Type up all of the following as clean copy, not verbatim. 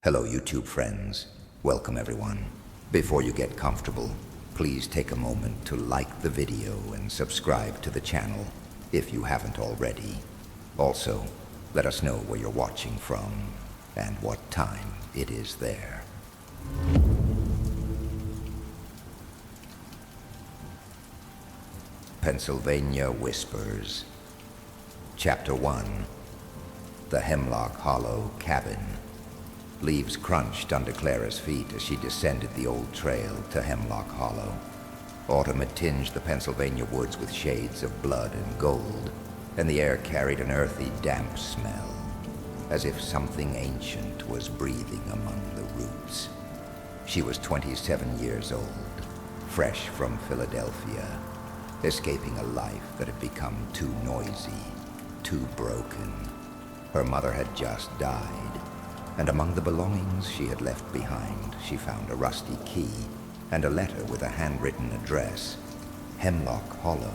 Hello, YouTube friends. Welcome, everyone. Before you get comfortable, please take a moment to like the video and subscribe to the channel if you haven't already. Also, let us know where you're watching from and what time it is there. Pennsylvania Whispers. Chapter 1. The Hemlock Hollow Cabin. Leaves crunched under Clara's feet as she descended the old trail to Hemlock Hollow. Autumn had tinged the Pennsylvania woods with shades of blood and gold, and the air carried an earthy, damp smell, as if something ancient was breathing among the roots. She was 27 years old, fresh from Philadelphia, escaping a life that had become too noisy, too broken. Her mother had just died, and among the belongings she had left behind, she found a rusty key and a letter with a handwritten address. Hemlock Hollow.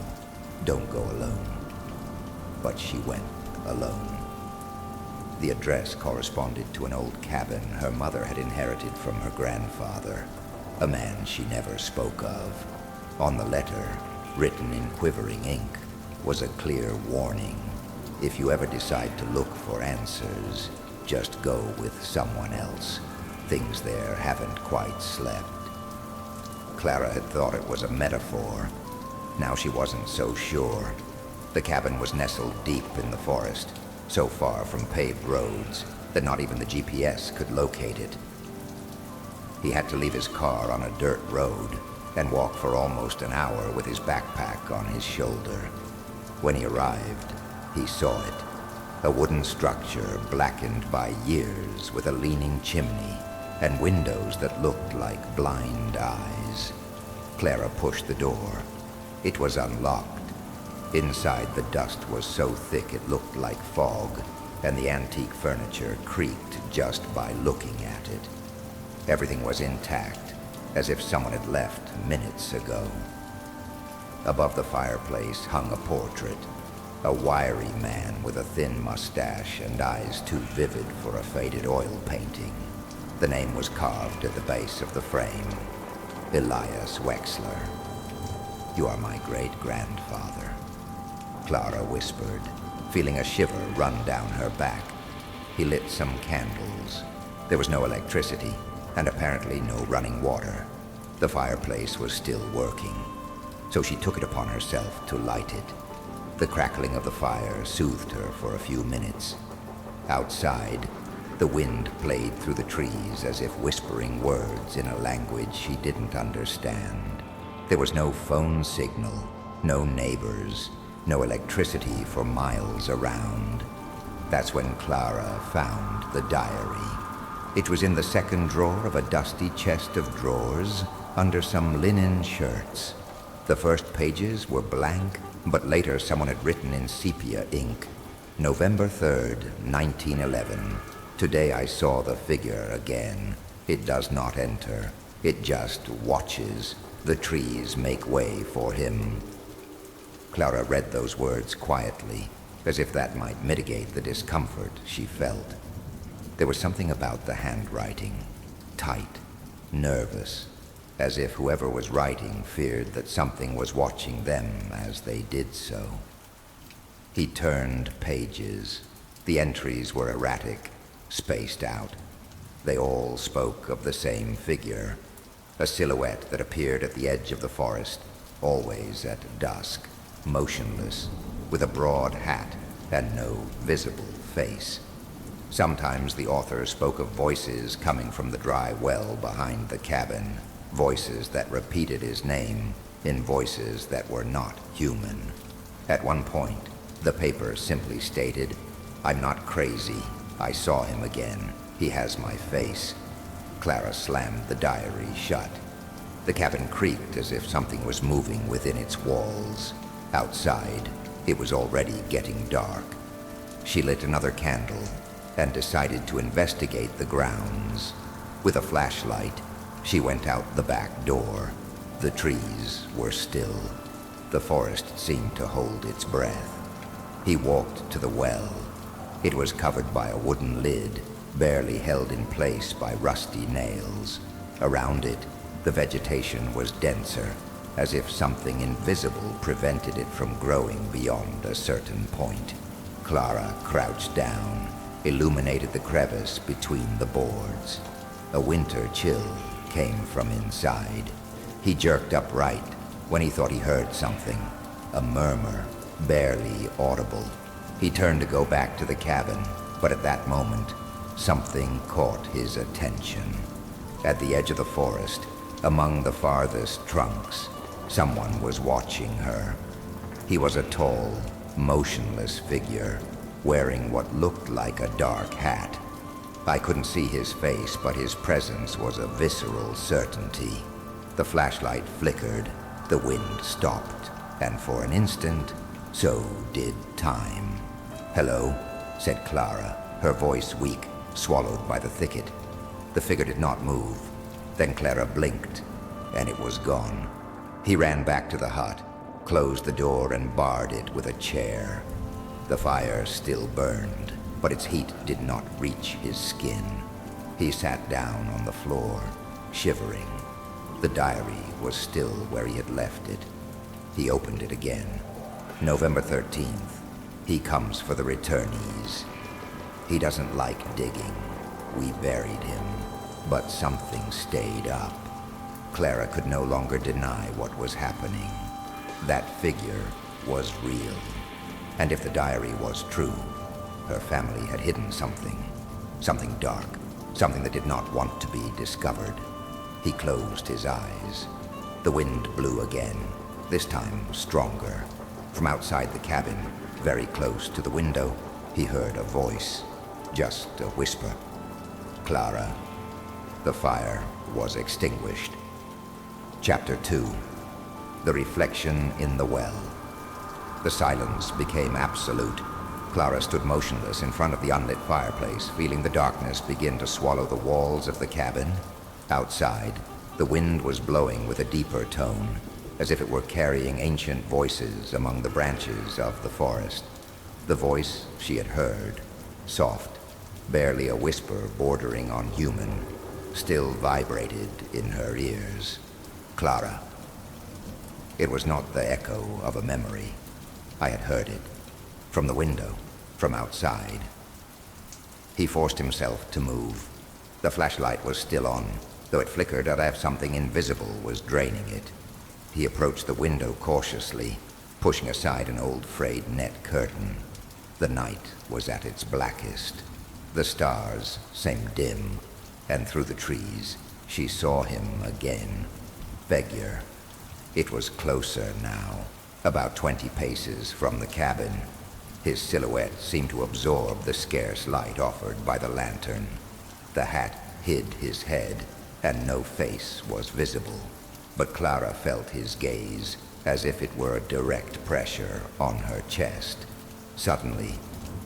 Don't go alone. But she went alone. The address corresponded to an old cabin her mother had inherited from her grandfather, a man she never spoke of. On the letter, written in quivering ink, was a clear warning. If you ever decide to look for answers, just go with someone else. Things there haven't quite slept. Clara had thought it was a metaphor. Now she wasn't so sure. The cabin was nestled deep in the forest, so far from paved roads that not even the GPS could locate it. He had to leave his car on a dirt road and walk for almost an hour with his backpack on his shoulder. When he arrived, he saw it. A wooden structure blackened by years with a leaning chimney and windows that looked like blind eyes. Clara pushed the door. It was unlocked. Inside, the dust was so thick it looked like fog, and the antique furniture creaked just by looking at it. Everything was intact, as if someone had left minutes ago. Above the fireplace hung a portrait. A wiry man with a thin mustache and eyes too vivid for a faded oil painting. The name was carved at the base of the frame. Elias Wexler. You are my great-grandfather, Clara whispered, feeling a shiver run down her back. He lit some candles. There was no electricity, and apparently no running water. The fireplace was still working, so she took it upon herself to light it. The crackling of the fire soothed her for a few minutes. Outside, the wind played through the trees as if whispering words in a language she didn't understand. There was no phone signal, no neighbors, no electricity for miles around. That's when Clara found the diary. It was in the second drawer of a dusty chest of drawers under some linen shirts. The first pages were blank, but later someone had written in sepia ink, November 3rd, 1911. Today I saw the figure again. It does not enter. It just watches. The trees make way for him. Clara read those words quietly, as if that might mitigate the discomfort she felt. There was something about the handwriting, tight, nervous, as if whoever was writing feared that something was watching them as they did so. He turned pages. The entries were erratic, spaced out. They all spoke of the same figure, a silhouette that appeared at the edge of the forest, always at dusk, motionless, with a broad hat and no visible face. Sometimes the author spoke of voices coming from the dry well behind the cabin, voices that repeated his name in voices that were not human. At one point, the paper simply stated, I'm not crazy. I saw him again. He has my face. Clara slammed the diary shut. The cabin creaked as if something was moving within its walls. Outside, it was already getting dark. She lit another candle and decided to investigate the grounds. With a flashlight, she went out the back door. The trees were still. The forest seemed to hold its breath. He walked to the well. It was covered by a wooden lid, barely held in place by rusty nails. Around it, the vegetation was denser, as if something invisible prevented it from growing beyond a certain point. Clara crouched down, illuminated the crevice between the boards. A winter chill came from inside. He jerked upright when he thought he heard something, a murmur, barely audible. He turned to go back to the cabin, but at that moment, something caught his attention. At the edge of the forest, among the farthest trunks, someone was watching her. He was a tall, motionless figure, wearing what looked like a dark hat. I couldn't see his face, but his presence was a visceral certainty. The flashlight flickered, the wind stopped, and for an instant, so did time. "Hello," said Clara, her voice weak, swallowed by the thicket. The figure did not move. Then Clara blinked, and it was gone. He ran back to the hut, closed the door, and barred it with a chair. The fire still burned, but its heat did not reach his skin. He sat down on the floor, shivering. The diary was still where he had left it. He opened it again. November 13th. He comes for the returnees. He doesn't like digging. We buried him, but something stayed up. Clara could no longer deny what was happening. That figure was real. And if the diary was true, her family had hidden something. Something dark. Something that did not want to be discovered. He closed his eyes. The wind blew again, this time stronger. From outside the cabin, very close to the window, he heard a voice. Just a whisper. "Clara." The fire was extinguished. Chapter 2. The reflection in the well. The silence became absolute. Clara stood motionless in front of the unlit fireplace, feeling the darkness begin to swallow the walls of the cabin. Outside, the wind was blowing with a deeper tone, as if it were carrying ancient voices among the branches of the forest. The voice she had heard, soft, barely a whisper bordering on human, still vibrated in her ears. "Clara." It was not the echo of a memory. I had heard it. From the window, from outside. He forced himself to move. The flashlight was still on, though it flickered as if something invisible was draining it. He approached the window cautiously, pushing aside an old frayed net curtain. The night was at its blackest. The stars seemed dim, and through the trees she saw him again. Figure. It was closer now, about 20 paces from the cabin. His silhouette seemed to absorb the scarce light offered by the lantern. The hat hid his head, and no face was visible. But Clara felt his gaze, as if it were a direct pressure on her chest. Suddenly,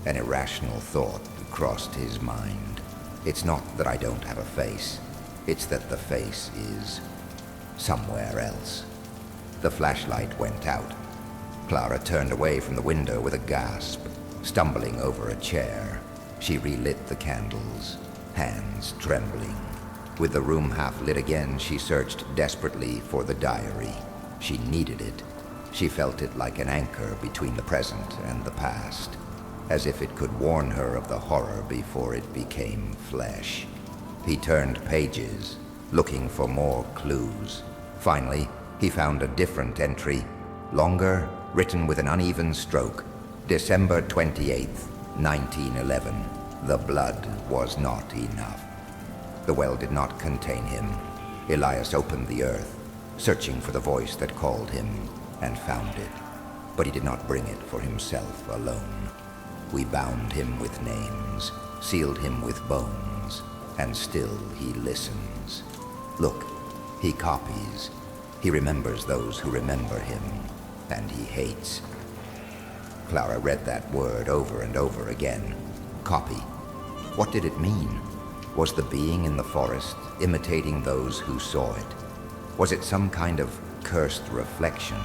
an irrational thought crossed his mind. It's not that I don't have a face. It's that the face is somewhere else. The flashlight went out. Clara turned away from the window with a gasp, stumbling over a chair. She relit the candles, hands trembling. With the room half lit again, she searched desperately for the diary. She needed it. She felt it like an anchor between the present and the past, as if it could warn her of the horror before it became flesh. He turned pages, looking for more clues. Finally, he found a different entry, longer, written with an uneven stroke. December 28th, 1911. The blood was not enough. The well did not contain him. Elias opened the earth, searching for the voice that called him, and found it. But he did not bring it for himself alone. We bound him with names, sealed him with bones, and still he listens. Look, he copies. He remembers those who remember him, and he hates. Clara read that word over and over again. Copy. What did it mean? Was the being in the forest imitating those who saw it? Was it some kind of cursed reflection?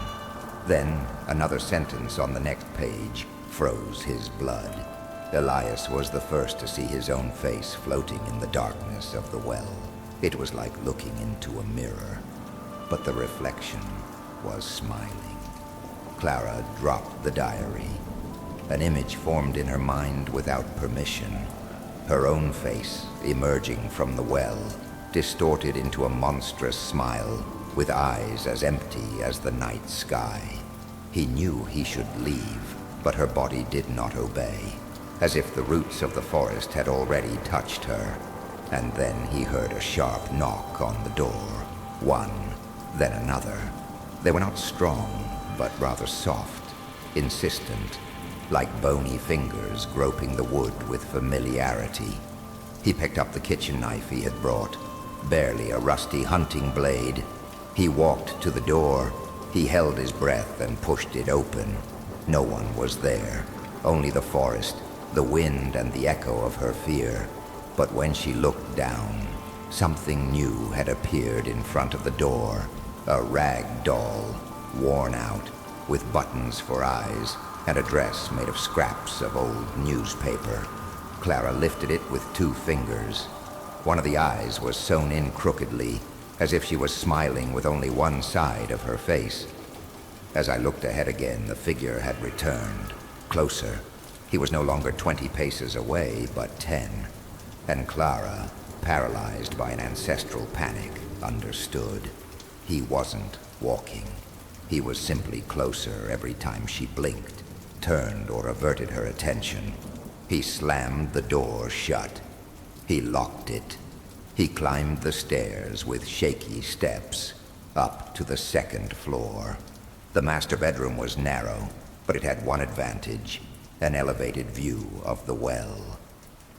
Then another sentence on the next page froze his blood. Elias was the first to see his own face floating in the darkness of the well. It was like looking into a mirror, but the reflection was smiling. Clara dropped the diary. An image formed in her mind without permission. Her own face emerging from the well, distorted into a monstrous smile, with eyes as empty as the night sky. He knew he should leave, but her body did not obey, as if the roots of the forest had already touched her. And then he heard a sharp knock on the door. One, then another. They were not strong, but rather soft, insistent, like bony fingers groping the wood with familiarity. He picked up the kitchen knife he had brought, barely a rusty hunting blade. He walked to the door. He held his breath and pushed it open. No one was there, only the forest, the wind, and the echo of her fear. But when she looked down, something new had appeared in front of the door. A rag doll, worn out, with buttons for eyes, and a dress made of scraps of old newspaper. Clara lifted it with 2 fingers. One of the eyes was sewn in crookedly, as if she was smiling with only one side of her face. As I looked ahead again, the figure had returned, closer. He was no longer 20 paces away, but 10. And Clara, paralyzed by an ancestral panic, understood. He wasn't walking. He was simply closer every time she blinked, turned, or averted her attention. He slammed the door shut. He locked it. He climbed the stairs with shaky steps, up to the 2nd floor. The master bedroom was narrow, but it had one advantage, an elevated view of the well.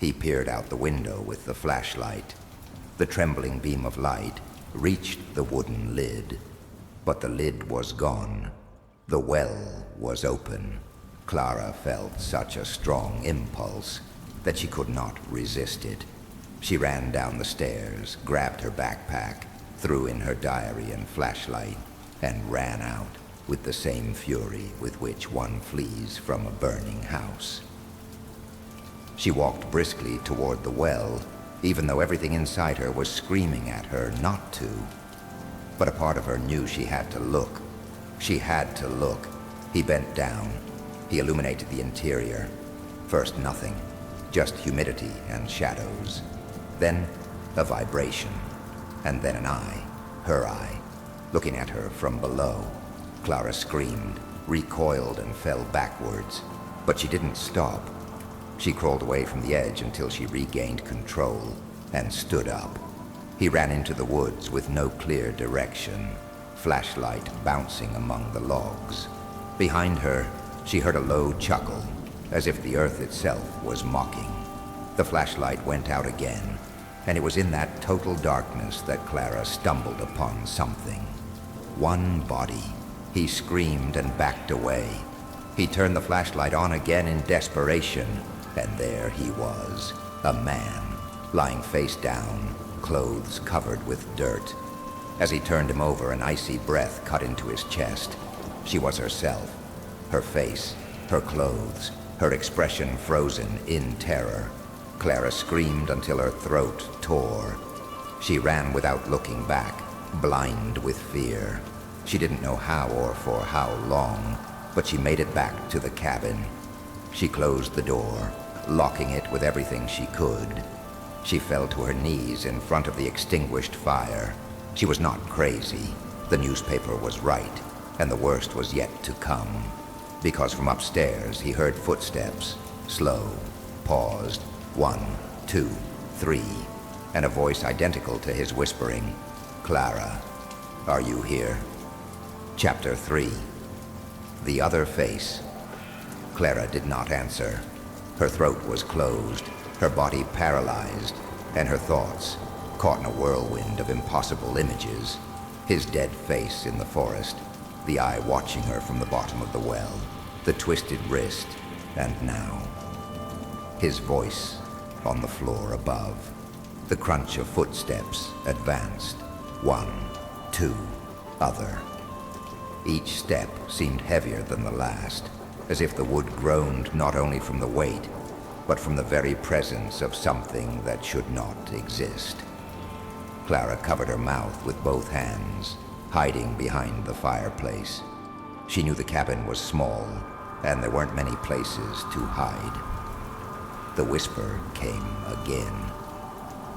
He peered out the window with the flashlight. The trembling beam of light reached the wooden lid, but the lid was gone. The well was open. Clara felt such a strong impulse that she could not resist it. She ran down the stairs, grabbed her backpack, threw in her diary and flashlight, and ran out with the same fury with which one flees from a burning house. She walked briskly toward the well, even though everything inside her was screaming at her not to. But a part of her knew she had to look. She had to look. He bent down. He illuminated the interior. First, nothing, just humidity and shadows. Then, a vibration, and then an eye, her eye, looking at her from below. Clara screamed, recoiled, and fell backwards, but she didn't stop. She crawled away from the edge until she regained control and stood up. He ran into the woods with no clear direction, flashlight bouncing among the logs. Behind her, she heard a low chuckle, as if the earth itself was mocking. The flashlight went out again, and it was in that total darkness that Clara stumbled upon something. One body. He screamed and backed away. He turned the flashlight on again in desperation, and there he was, a man, lying face down, clothes covered with dirt. As he turned him over, an icy breath cut into his chest. She was herself, her face, her clothes, her expression frozen in terror. Clara screamed until her throat tore. She ran without looking back, blind with fear. She didn't know how or for how long, but she made it back to the cabin. She closed the door, locking it with everything she could. She fell to her knees in front of the extinguished fire. She was not crazy. The newspaper was right, and the worst was yet to come. Because from upstairs he heard footsteps, slow, paused, 1, 2, 3, and a voice identical to his whispering, "Clara, are you here?" Chapter 3. The Other Face. Clara did not answer. Her throat was closed, her body paralyzed, and her thoughts caught in a whirlwind of impossible images. His dead face in the forest, the eye watching her from the bottom of the well, the twisted wrist, and now, his voice on the floor above. The crunch of footsteps advanced. 1, 2, other. Each step seemed heavier than the last, as if the wood groaned not only from the weight, but from the very presence of something that should not exist. Clara covered her mouth with both hands, hiding behind the fireplace. She knew the cabin was small, and there weren't many places to hide. The whisper came again.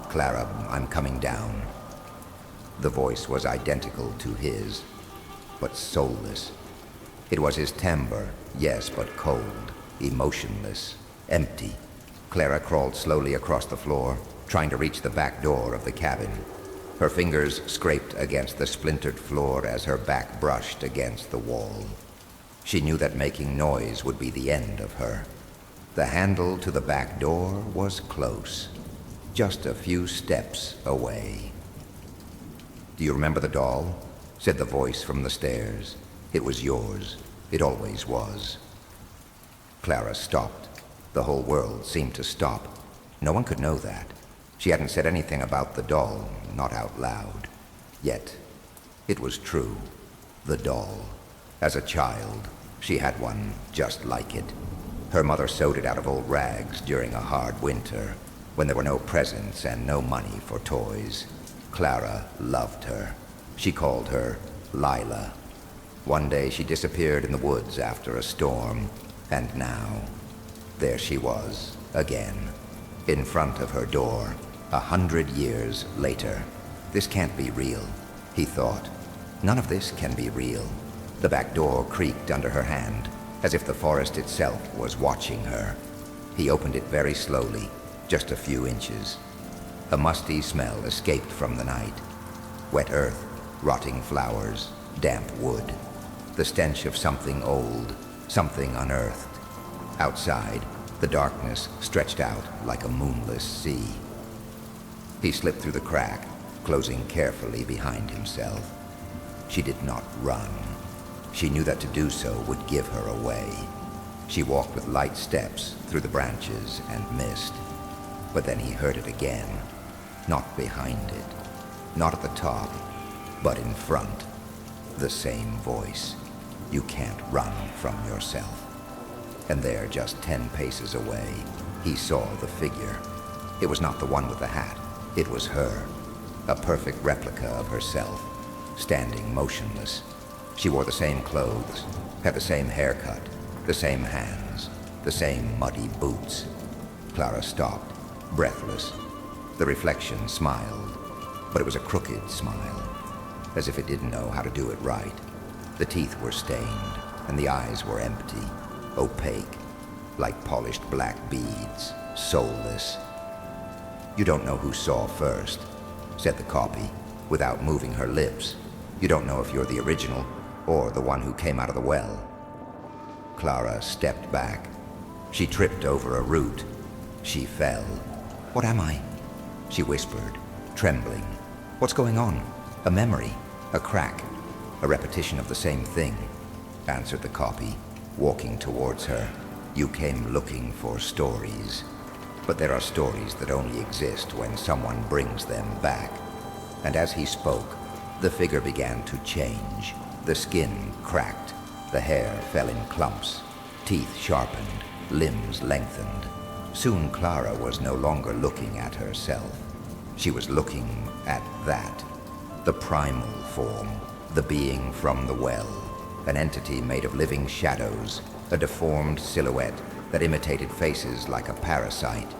"Clara, I'm coming down." The voice was identical to his, but soulless. It was his timbre, yes, but cold, emotionless, empty. Clara crawled slowly across the floor, trying to reach the back door of the cabin. Her fingers scraped against the splintered floor as her back brushed against the wall. She knew that making noise would be the end of her. The handle to the back door was close, just a few steps away. "Do you remember the doll?" said the voice from the stairs. "It was yours. It always was." Clara stopped. The whole world seemed to stop. No one could know that. She hadn't said anything about the doll, not out loud. Yet, it was true. The doll. As a child, she had one just like it. Her mother sewed it out of old rags during a hard winter, when there were no presents and no money for toys. Clara loved her. She called her Lila. One day she disappeared in the woods after a storm, and now, there she was, again, in front of her door, 100 years later. This can't be real, he thought. None of this can be real. The back door creaked under her hand, as if the forest itself was watching her. He opened it very slowly, just a few inches. A musty smell escaped from the night. Wet earth, rotting flowers, damp wood. The stench of something old, something unearthed. Outside, the darkness stretched out like a moonless sea. He slipped through the crack, closing carefully behind himself. She did not run. She knew that to do so would give her away. She walked with light steps through the branches and mist. But then he heard it again. Not behind it. Not at the top, but in front. The same voice. "You can't run from yourself." And there, just 10 paces away, he saw the figure. It was not the one with the hat. It was her. A perfect replica of herself, standing motionless. She wore the same clothes, had the same haircut, the same hands, the same muddy boots. Clara stopped, breathless. The reflection smiled, but it was a crooked smile, as if it didn't know how to do it right. The teeth were stained, and the eyes were empty, opaque, like polished black beads, soulless. "You don't know who saw first," said the copy, without moving her lips. "You don't know if you're the original, or the one who came out of the well." Clara stepped back. She tripped over a root. She fell. "What am I?" she whispered, trembling. "What's going on? A memory? A crack? A repetition of the same thing?" answered the copy, walking towards her. "You came looking for stories. But there are stories that only exist when someone brings them back." And as he spoke, the figure began to change. The skin cracked. The hair fell in clumps. Teeth sharpened. Limbs lengthened. Soon Clara was no longer looking at herself. She was looking at that. The primal form. The being from the well. An entity made of living shadows. A deformed silhouette that imitated faces like a parasite.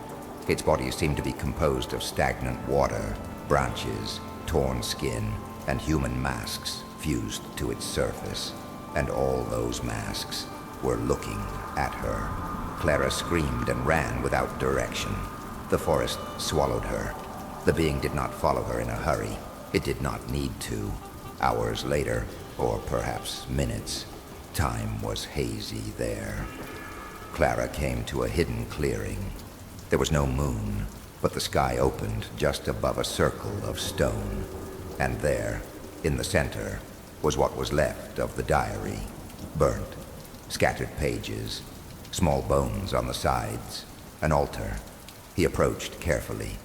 Its body seemed to be composed of stagnant water, branches, torn skin, and human masks fused to its surface. And all those masks were looking at her. Clara screamed and ran without direction. The forest swallowed her. The being did not follow her in a hurry. It did not need to. Hours later, or perhaps minutes, time was hazy there. Clara came to a hidden clearing. There was no moon, but the sky opened just above a circle of stone. And there, in the center, was what was left of the diary. Burnt, scattered pages, small bones on the sides, an altar. He approached carefully.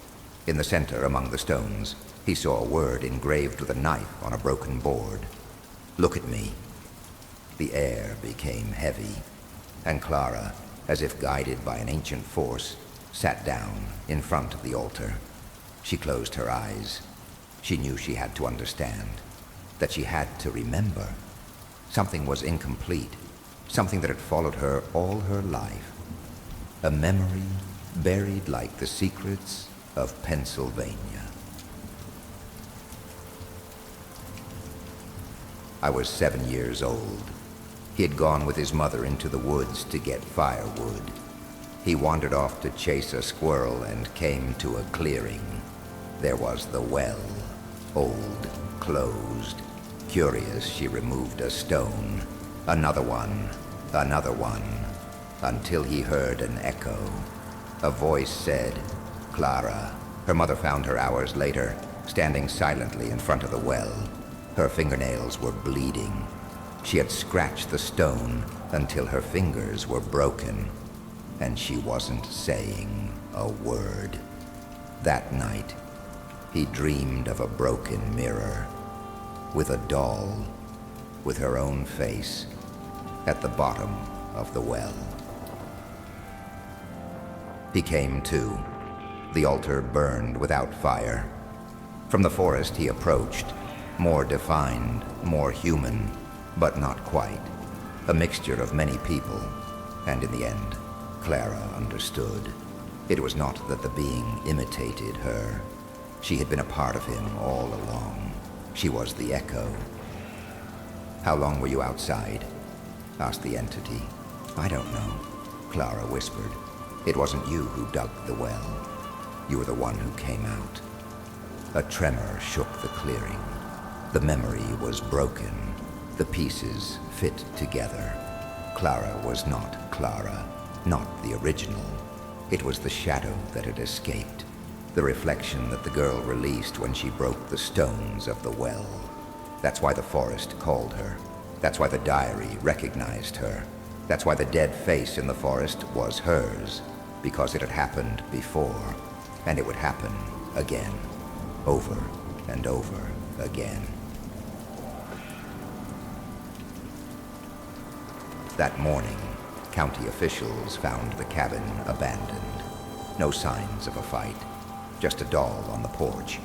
In the center, among the stones, he saw a word engraved with a knife on a broken board. "Look at me." The air became heavy, and Clara, as if guided by an ancient force, sat down in front of the altar. She closed her eyes. She knew she had to understand, that she had to remember. Something was incomplete, something that had followed her all her life. A memory buried like the secrets of Pennsylvania. I was 7 years old. He had gone with his mother into the woods to get firewood. He wandered off to chase a squirrel and came to a clearing. There was the well, old, closed. Curious, she removed a stone. Another one, until he heard an echo. A voice said, "Clara." Her mother found her hours later, standing silently in front of the well. Her fingernails were bleeding. She had scratched the stone until her fingers were broken, and she wasn't saying a word. That night, he dreamed of a broken mirror, with a doll, with her own face, at the bottom of the well. He came to. The altar burned without fire. From the forest he approached, more defined, more human, but not quite. A mixture of many people, and in the end, Clara understood. It was not that the being imitated her. She had been a part of him all along. She was the echo. "How long were you outside?" asked the entity. "I don't know," Clara whispered. "It wasn't you who dug the well. You were the one who came out." A tremor shook the clearing. The memory was broken. The pieces fit together. Clara was not Clara, not the original. It was the shadow that had escaped, the reflection that the girl released when she broke the stones of the well. That's why the forest called her. That's why the diary recognized her. That's why the dead face in the forest was hers, because it had happened before, and it would happen again, over and over again. That morning, county officials found the cabin abandoned. No signs of a fight, just a doll on the porch,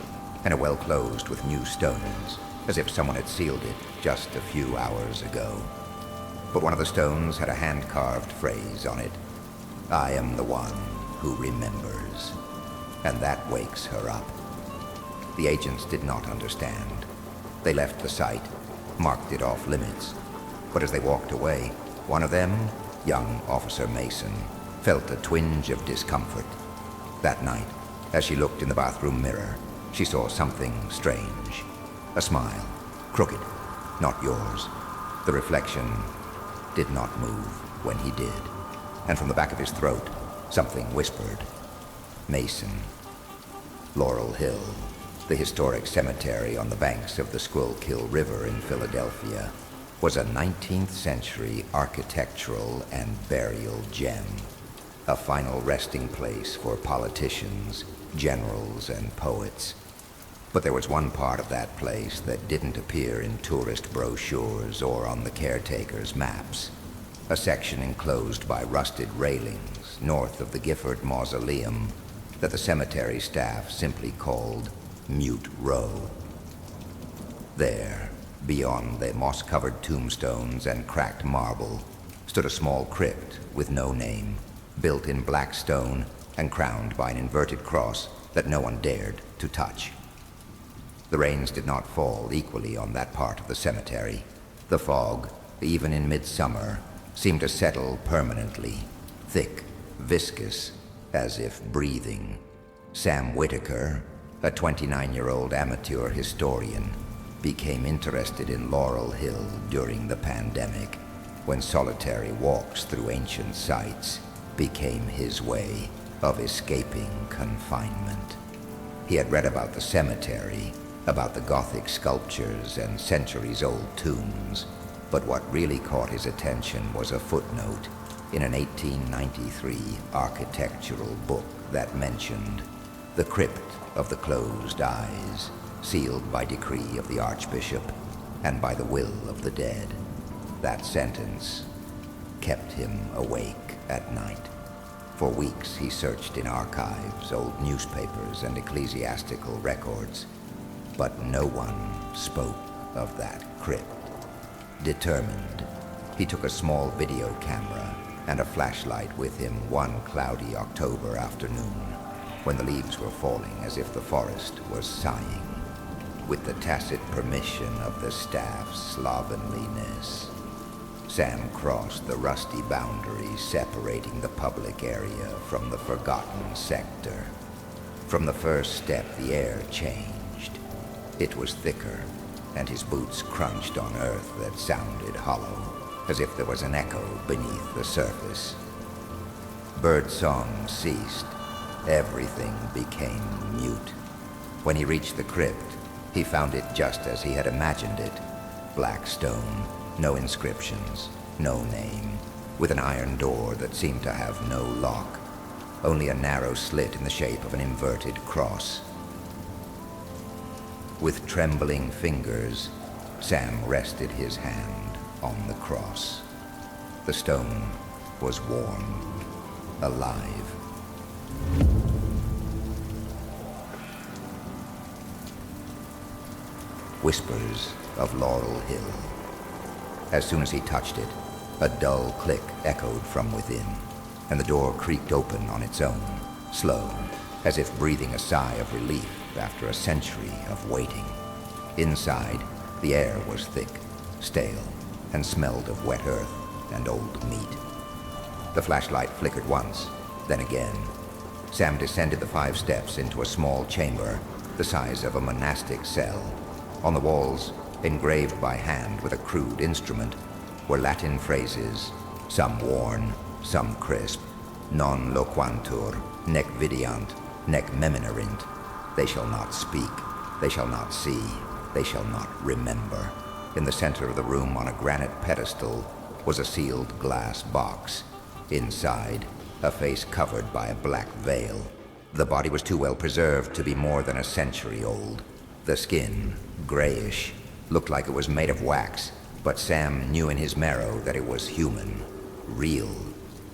and a well closed with new stones, as if someone had sealed it just a few hours ago. But one of the stones had a hand-carved phrase on it, "I am the one who remembers," and that wakes her up. The agents did not understand. They left the site, marked it off limits, but as they walked away, one of them, young Officer Mason, felt a twinge of discomfort. That night, as she looked in the bathroom mirror, she saw something strange. A smile, crooked, not yours. The reflection did not move when he did, and from the back of his throat, something whispered, "Mason." Laurel Hill, the historic cemetery on the banks of the Schuylkill River in Philadelphia, was a 19th century architectural and burial gem, a final resting place for politicians, generals, and poets. But there was one part of that place that didn't appear in tourist brochures or on the caretaker's maps, a section enclosed by rusted railings north of the Gifford Mausoleum that the cemetery staff simply called Mute Row. There, beyond the moss-covered tombstones and cracked marble, stood a small crypt with no name, built in black stone and crowned by an inverted cross that no one dared to touch. The rains did not fall equally on that part of the cemetery. The fog, even in midsummer, seemed to settle permanently, thick, viscous, as if breathing. Sam Whitaker, a 29-year-old amateur historian, became interested in Laurel Hill during the pandemic, when solitary walks through ancient sites became his way of escaping confinement. He had read about the cemetery, about the Gothic sculptures and centuries-old tombs, but what really caught his attention was a footnote in an 1893 architectural book that mentioned the crypt of the closed eyes, sealed by decree of the Archbishop and by the will of the dead. That sentence kept him awake. at night. For weeks he searched in archives, old newspapers, and ecclesiastical records, but no one spoke of that crypt. Determined, he took a small video camera and a flashlight with him one cloudy October afternoon, when the leaves were falling as if the forest was sighing, with the tacit permission of the staff's slovenliness. Sam crossed the rusty boundary separating the public area from the forgotten sector. From the first step, the air changed. It was thicker, and his boots crunched on earth that sounded hollow, as if there was an echo beneath the surface. Birdsong ceased. Everything became mute. When he reached the crypt, he found it just as he had imagined it. Black stone, no inscriptions, no name, with an iron door that seemed to have no lock, only a narrow slit in the shape of an inverted cross. With trembling fingers, Sam rested his hand on the cross. The stone was warm, alive. Whispers of Laurel Hill. As soon as he touched it, a dull click echoed from within, and the door creaked open on its own, slow, as if breathing a sigh of relief after a century of waiting. Inside, the air was thick, stale, and smelled of wet earth and old meat. The flashlight flickered once, then again. Sam descended the 5 steps into a small chamber, the size of a monastic cell. On the walls, engraved by hand with a crude instrument, were Latin phrases, some worn, some crisp. Non loquantur, nec videant, nec meminarint. They shall not speak, they shall not see, they shall not remember. In the center of the room, on a granite pedestal, was a sealed glass box. Inside, a face covered by a black veil. The body was too well preserved to be more than a century old. The skin, grayish, looked like it was made of wax, but Sam knew in his marrow that it was human, real,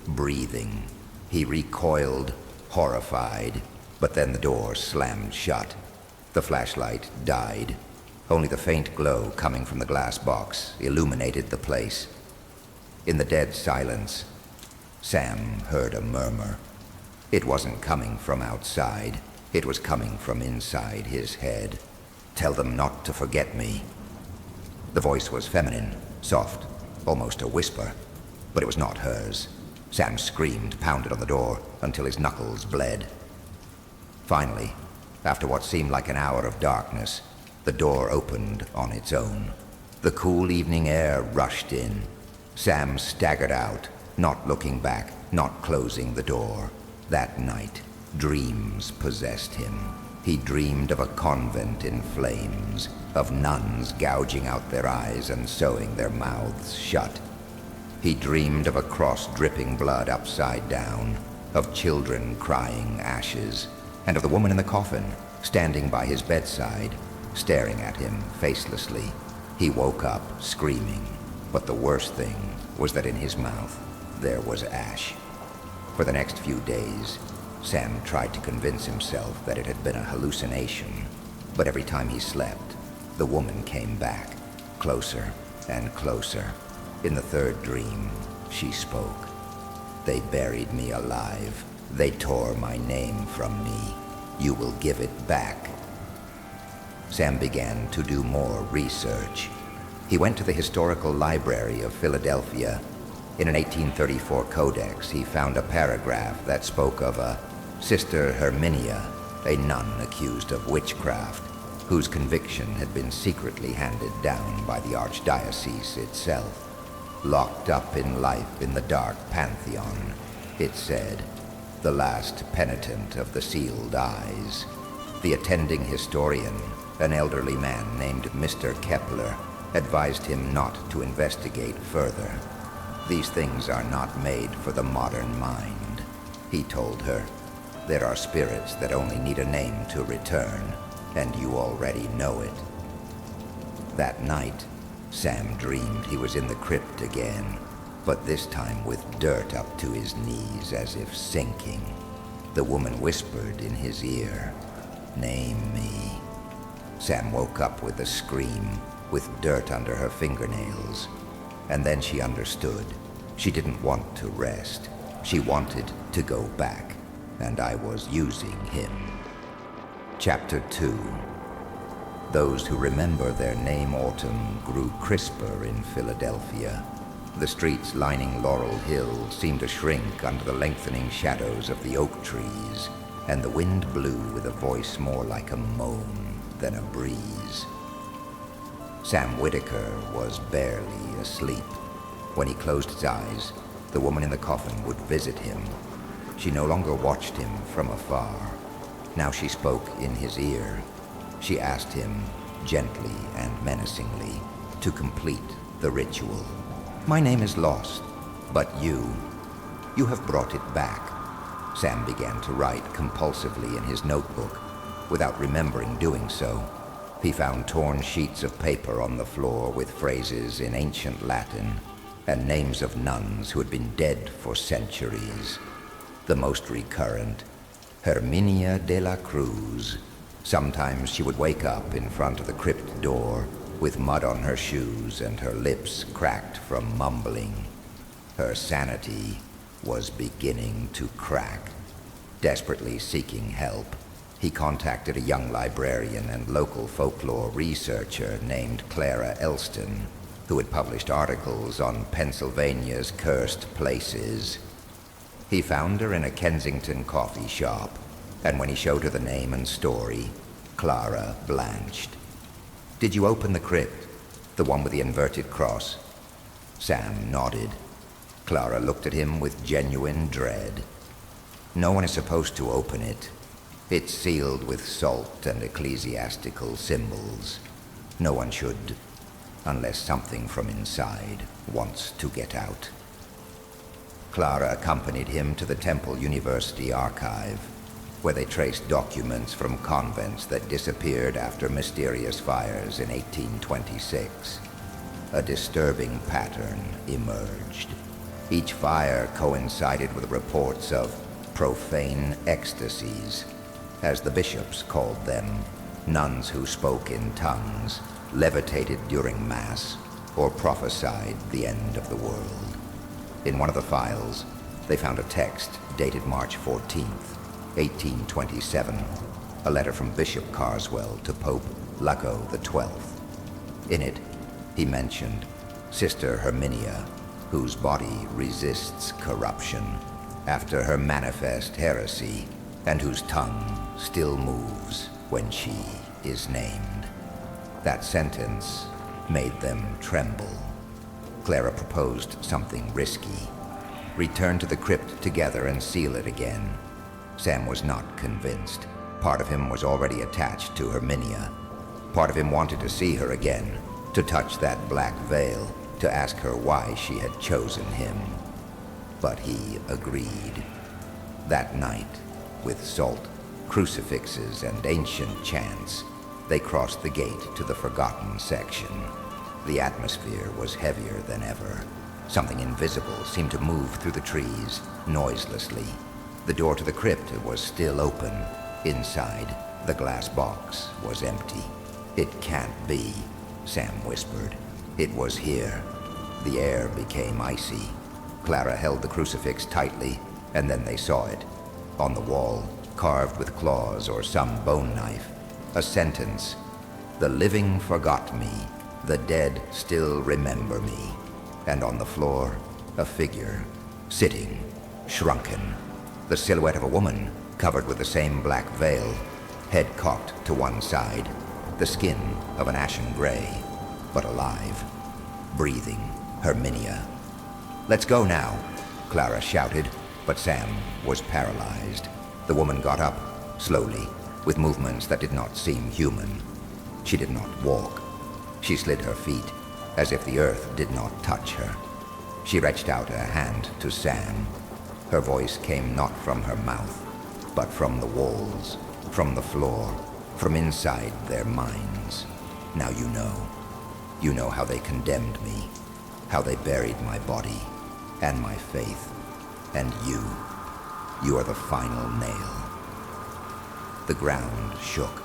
breathing. He recoiled, horrified, but then the door slammed shut. The flashlight died. Only the faint glow coming from the glass box illuminated the place. In the dead silence, Sam heard a murmur. It wasn't coming from outside. It was coming from inside his head. Tell them not to forget me. The voice was feminine, soft, almost a whisper, but it was not hers. Sam screamed, pounded on the door until his knuckles bled. Finally, after what seemed like an hour of darkness, the door opened on its own. The cool evening air rushed in. Sam staggered out, not looking back, not closing the door. That night, dreams possessed him. He dreamed of a convent in flames, of nuns gouging out their eyes and sewing their mouths shut. He dreamed of a cross dripping blood upside down, of children crying ashes, and of the woman in the coffin, standing by his bedside, staring at him facelessly. He woke up screaming, but the worst thing was that in his mouth there was ash. For the next few days, Sam tried to convince himself that it had been a hallucination, but every time he slept, the woman came back, closer and closer. In the third dream, she spoke. They buried me alive. They tore my name from me. You will give it back. Sam began to do more research. He went to the Historical Library of Philadelphia. In an 1834 codex, he found a paragraph that spoke of a Sister Herminia, a nun accused of witchcraft, whose conviction had been secretly handed down by the archdiocese itself. Locked up in life in the dark pantheon, it said, the last penitent of the sealed eyes. The attending historian, an elderly man named Mr. Kepler, advised him not to investigate further. These things are not made for the modern mind, he told her. There are spirits that only need a name to return, and you already know it. That night, Sam dreamed he was in the crypt again. but this time with dirt up to his knees as if sinking. The woman whispered in his ear, "Name me." Sam woke up with a scream, with dirt under her fingernails. And then she understood. She didn't want to rest. She wanted to go back, and I was using him. Chapter 2. Those who remember their name autumn grew crisper in Philadelphia. The streets lining Laurel Hill seemed to shrink under the lengthening shadows of the oak trees, and the wind blew with a voice more like a moan than a breeze. Sam Whitaker was barely asleep. When he closed his eyes, the woman in the coffin would visit him. She no longer watched him from afar. Now she spoke in his ear. She asked him, gently and menacingly, to complete the ritual. "My name is lost, but you have brought it back." Sam began to write compulsively in his notebook, without remembering doing so. He found torn sheets of paper on the floor with phrases in ancient Latin and names of nuns who had been dead for centuries. The most recurrent, Herminia de la Cruz. Sometimes she would wake up in front of the crypt door with mud on her shoes and her lips cracked from mumbling. Her sanity was beginning to crack. Desperately seeking help, he contacted a young librarian and local folklore researcher named Clara Elston, who had published articles on Pennsylvania's cursed places. He found her in a Kensington coffee shop, and when he showed her the name and story, Clara blanched. "Did you open the crypt? The one with the inverted cross?" Sam nodded. Clara looked at him with genuine dread. "No one is supposed to open it. It's sealed with salt and ecclesiastical symbols. No one should, unless something from inside wants to get out." Clara accompanied him to the Temple University archive, where they traced documents from convents that disappeared after mysterious fires in 1826. A disturbing pattern emerged. Each fire coincided with reports of profane ecstasies, as the bishops called them, nuns who spoke in tongues, levitated during Mass, or prophesied the end of the world. In one of the files, they found a text dated March 14th, 1827, a letter from Bishop Carswell to Pope Leo XII. In it, he mentioned Sister Herminia, whose body resists corruption after her manifest heresy, and whose tongue still moves when she is named. That sentence made them tremble. Clara proposed something risky. Return to the crypt together and seal it again. Sam was not convinced. Part of him was already attached to Herminia. Part of him wanted to see her again, to touch that black veil, to ask her why she had chosen him. But he agreed. That night, with salt, crucifixes, and ancient chants, they crossed the gate to the Forgotten section. The atmosphere was heavier than ever. Something invisible seemed to move through the trees, noiselessly. The door to the crypt was still open. Inside, the glass box was empty. "It can't be," Sam whispered. It was here. The air became icy. Clara held the crucifix tightly, and then they saw it. On the wall, carved with claws or some bone knife, a sentence: "The living forgot me, the dead still remember me." And on the floor, a figure, sitting, shrunken. The silhouette of a woman, covered with the same black veil, head cocked to one side, the skin of an ashen gray, but alive, breathing. Herminia. "Let's go now," Clara shouted, but Sam was paralyzed. The woman got up, slowly, with movements that did not seem human. She did not walk. She slid her feet, as if the earth did not touch her. She reached out a hand to Sam. Her voice came not from her mouth, but from the walls, from the floor, from inside their minds. "Now you know. You know how they condemned me, how they buried my body, and my faith. And you are the final nail. The ground shook.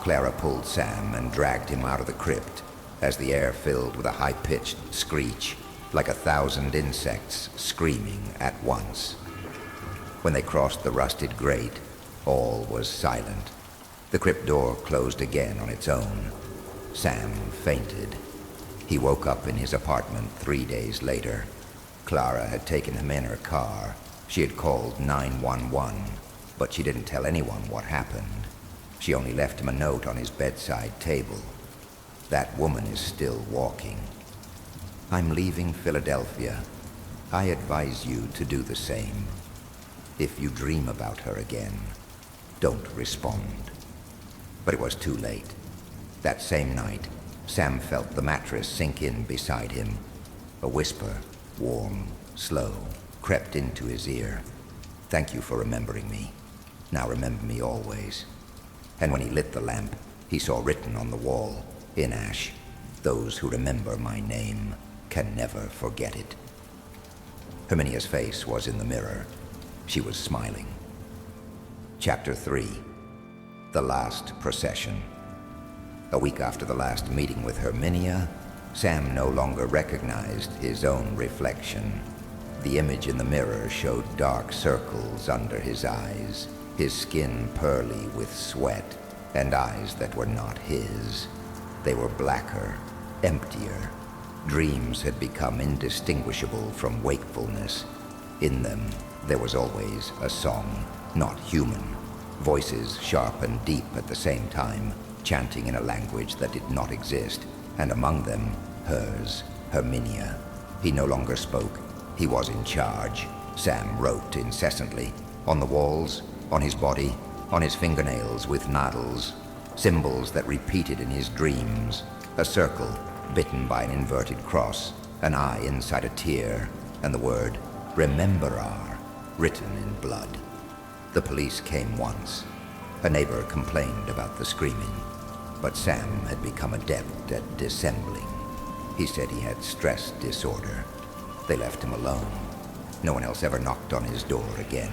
Clara pulled Sam and dragged him out of the crypt as the air filled with a high-pitched screech, like 1,000 insects screaming at once. When they crossed the rusted grate, all was silent. The crypt door closed again on its own. Sam fainted. He woke up in his apartment 3 days later. Clara had taken him in her car. She had called 911, but she didn't tell anyone what happened. She only left him a note on his bedside table. That woman is still walking. I'm leaving Philadelphia. I advise you to do the same. If you dream about her again, don't respond. But it was too late. That same night, Sam felt the mattress sink in beside him. A whisper, warm, slow, crept into his ear. Thank you for remembering me. Now remember me always. And when he lit the lamp, he saw written on the wall, in ash, those who remember my name can never forget it. Herminia's face was in the mirror. She was smiling. Chapter 3. The Last Procession. A week after the last meeting with Herminia, Sam no longer recognized his own reflection. The image in the mirror showed dark circles under his eyes, his skin pearly with sweat, and eyes that were not his. They were blacker, emptier. Dreams had become indistinguishable from wakefulness. In them, there was always a song, not human. Voices sharp and deep at the same time, chanting in a language that did not exist, and among them, hers, Herminia. He no longer spoke. He was in charge. Sam wrote incessantly, on the walls, on his body, on his fingernails with needles, symbols that repeated in his dreams, a circle bitten by an inverted cross, an eye inside a tear, and the word Rememberar written in blood. The police came once. A neighbor complained about the screaming, but Sam had become adept at dissembling. He said he had stress disorder. They left him alone. No one else ever knocked on his door again.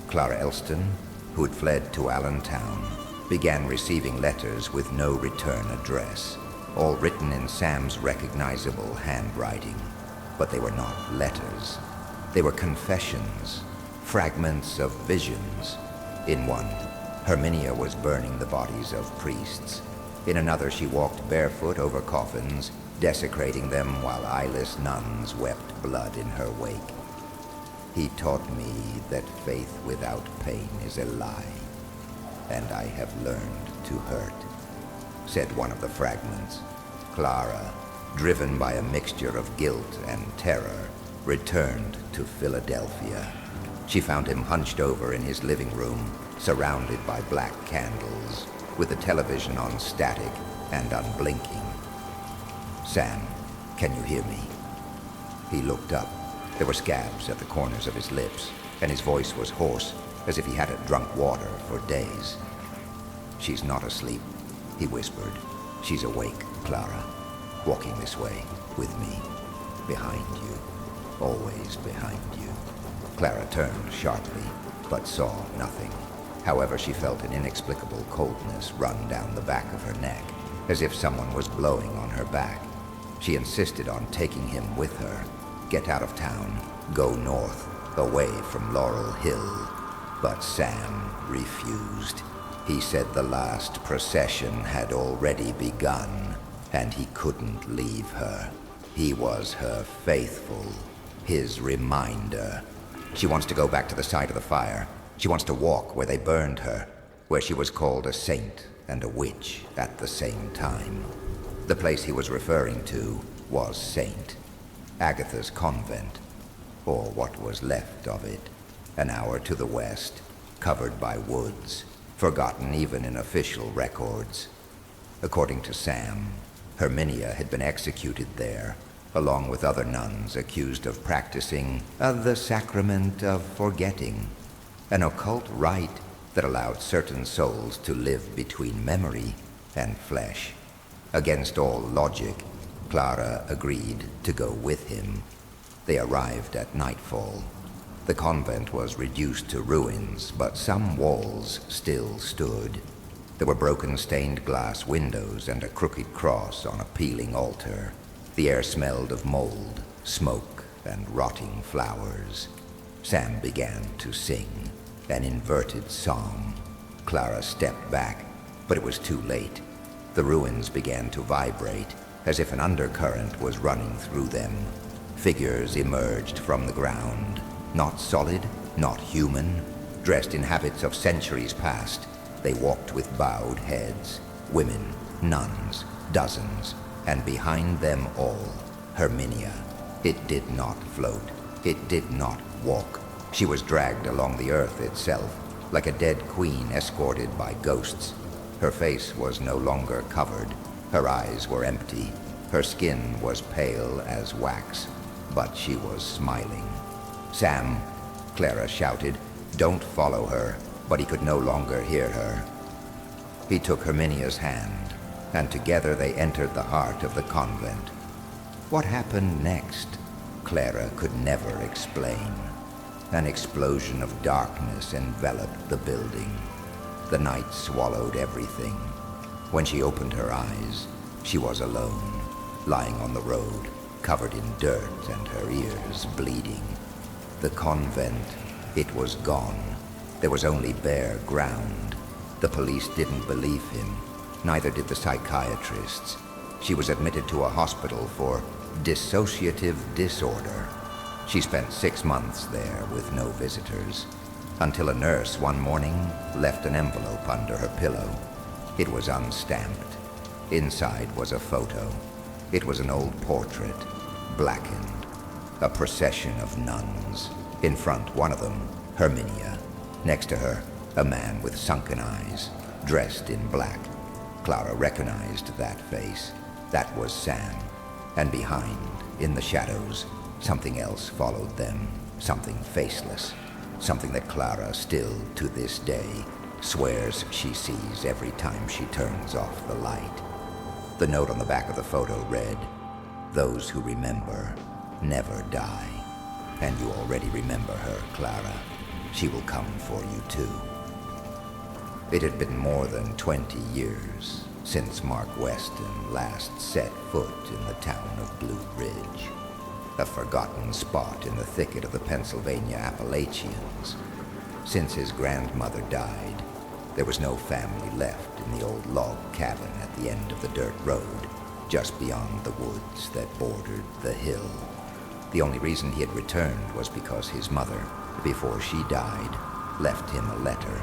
Clara Elston, who had fled to Allentown, began receiving letters with no return address, all written in Sam's recognizable handwriting. But they were not letters. They were confessions, fragments of visions. In one, Herminia was burning the bodies of priests. In another, she walked barefoot over coffins, desecrating them while eyeless nuns wept blood in her wake. He taught me that faith without pain is a lie, and I have learned to hurt, said one of the fragments. Clara, driven by a mixture of guilt and terror, returned to Philadelphia. She found him hunched over in his living room, surrounded by black candles, with the television on static and unblinking. Sam, can you hear me? He looked up. There were scabs at the corners of his lips, and his voice was hoarse, as if he hadn't drunk water for days. She's not asleep, he whispered. She's awake, Clara, walking this way, with me, behind you, always behind you. Clara turned sharply, but saw nothing. However, she felt an inexplicable coldness run down the back of her neck, as if someone was blowing on her back. She insisted on taking him with her. Get out of town, go north, away from Laurel Hill. But Sam refused. He said the last procession had already begun, and he couldn't leave her. He was her faithful, his reminder. She wants to go back to the site of the fire. She wants to walk where they burned her, where she was called a saint and a witch at the same time. The place he was referring to was Saint Agatha's convent, or what was left of it, an hour to the west, covered by woods, forgotten even in official records. According to Sam, Herminia had been executed there, along with other nuns accused of practicing the sacrament of forgetting, an occult rite that allowed certain souls to live between memory and flesh. Against all logic, Clara agreed to go with him. They arrived at nightfall. The convent was reduced to ruins, but some walls still stood. There were broken stained glass windows and a crooked cross on a peeling altar. The air smelled of mold, smoke, and rotting flowers. Sam began to sing, an inverted psalm. Clara stepped back, but it was too late. The ruins began to vibrate, as if an undercurrent was running through them. Figures emerged from the ground, not solid, not human, dressed in habits of centuries past. They walked with bowed heads, women, nuns, dozens, and behind them all, Herminia. It did not float. It did not walk. She was dragged along the earth itself, like a dead queen escorted by ghosts. Her face was no longer covered. Her eyes were empty. Her skin was pale as wax, but she was smiling. "Sam," Clara shouted, "don't follow her," but he could no longer hear her. He took Herminia's hand, and together they entered the heart of the convent. What happened next, Clara could never explain. An explosion of darkness enveloped the building. The night swallowed everything. When she opened her eyes, she was alone, lying on the road, covered in dirt and her ears bleeding. The convent, it was gone. There was only bare ground. The police didn't believe him. Neither did the psychiatrists. She was admitted to a hospital for dissociative disorder. She spent 6 months there with no visitors, until a nurse one morning left an envelope under her pillow. It was unstamped. Inside was a photo. It was an old portrait, blackened. A procession of nuns. In front, one of them, Herminia. Next to her, a man with sunken eyes, dressed in black. Clara recognized that face. That was Sam. And behind, in the shadows, something else followed them. Something faceless. Something that Clara still, to this day, swears she sees every time she turns off the light. The note on the back of the photo read, "Those who remember never die." And you already remember her, Clara. She will come for you too. It had been more than 20 years since Mark Weston last set foot in the town of Blue Ridge, a forgotten spot in the thicket of the Pennsylvania Appalachians. Since his grandmother died, there was no family left in the old log cabin at the end of the dirt road, just beyond the woods that bordered the hill. The only reason he had returned was because his mother, before she died, left him a letter.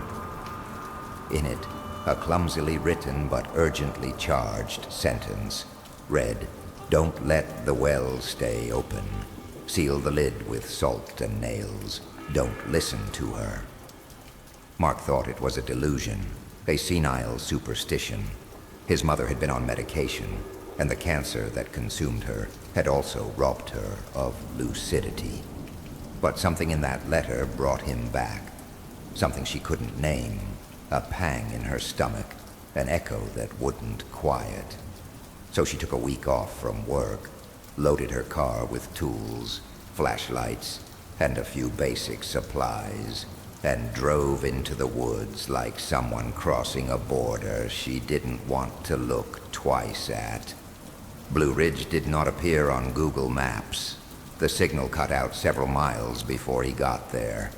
In it, a clumsily written but urgently charged sentence read, "Don't let the well stay open. Seal the lid with salt and nails. Don't listen to her." Mark thought it was a delusion, a senile superstition. His mother had been on medication, and the cancer that consumed her had also robbed her of lucidity. But something in that letter brought him back. Something she couldn't name. A pang in her stomach, an echo that wouldn't quiet. So she took a week off from work, loaded her car with tools, flashlights, and a few basic supplies, and drove into the woods like someone crossing a border she didn't want to look twice at. Blue Ridge did not appear on Google Maps. The signal cut out several miles before he got there.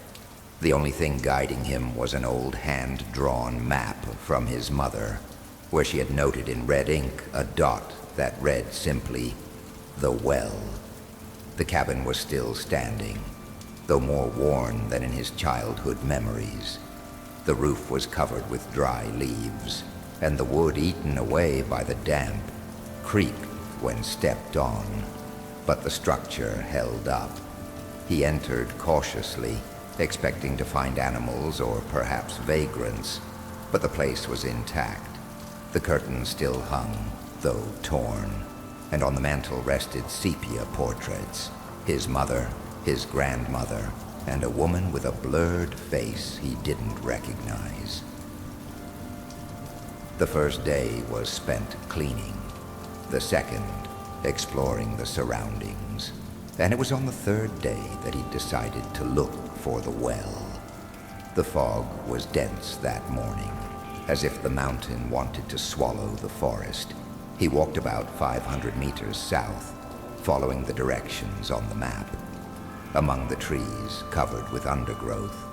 The only thing guiding him was an old hand-drawn map from his mother, where she had noted in red ink a dot that read simply, "The Well." The cabin was still standing, though more worn than in his childhood memories. The roof was covered with dry leaves, and the wood eaten away by the damp creaked when stepped on, but the structure held up. He entered cautiously, expecting to find animals or perhaps vagrants, but the place was intact. The curtains still hung, though torn, and on the mantel rested sepia portraits, his mother, his grandmother, and a woman with a blurred face he didn't recognize. The first day was spent cleaning, the second exploring the surroundings. And it was on the third day that he decided to look for the well. The fog was dense that morning, as if the mountain wanted to swallow the forest. He walked about 500 meters south, following the directions on the map. Among the trees, covered with undergrowth,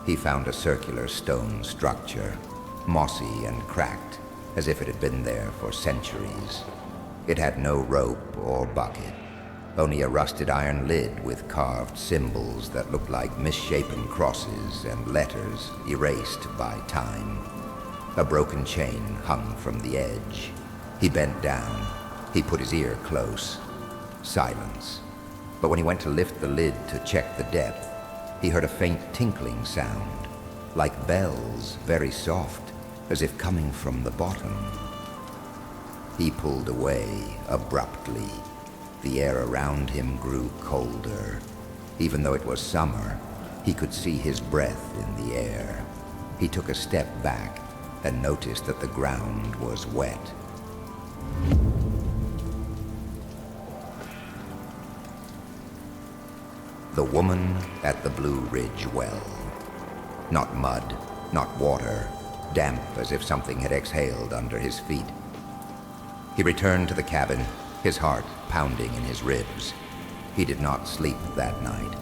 he found a circular stone structure, mossy and cracked, as if it had been there for centuries. It had no rope or bucket, only a rusted iron lid with carved symbols that looked like misshapen crosses and letters erased by time. A broken chain hung from the edge. He bent down. He put his ear close. Silence. But when he went to lift the lid to check the depth, he heard a faint tinkling sound, like bells, very soft, as if coming from the bottom. He pulled away abruptly. The air around him grew colder. Even though it was summer, he could see his breath in the air. He took a step back and noticed that the ground was wet. The woman at the Blue Ridge well. Not mud, not water, damp as if something had exhaled under his feet. He returned to the cabin, his heart pounding in his ribs. He did not sleep that night.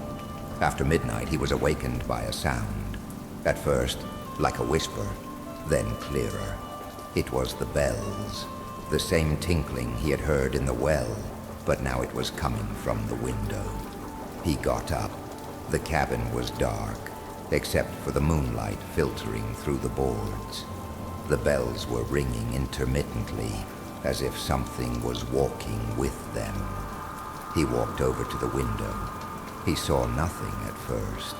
After midnight, he was awakened by a sound. At first, like a whisper, then clearer. It was the bells, the same tinkling he had heard in the well, but now it was coming from the window. He got up. The cabin was dark, except for the moonlight filtering through the boards. The bells were ringing intermittently, as if something was walking with them. He walked over to the window. He saw nothing at first,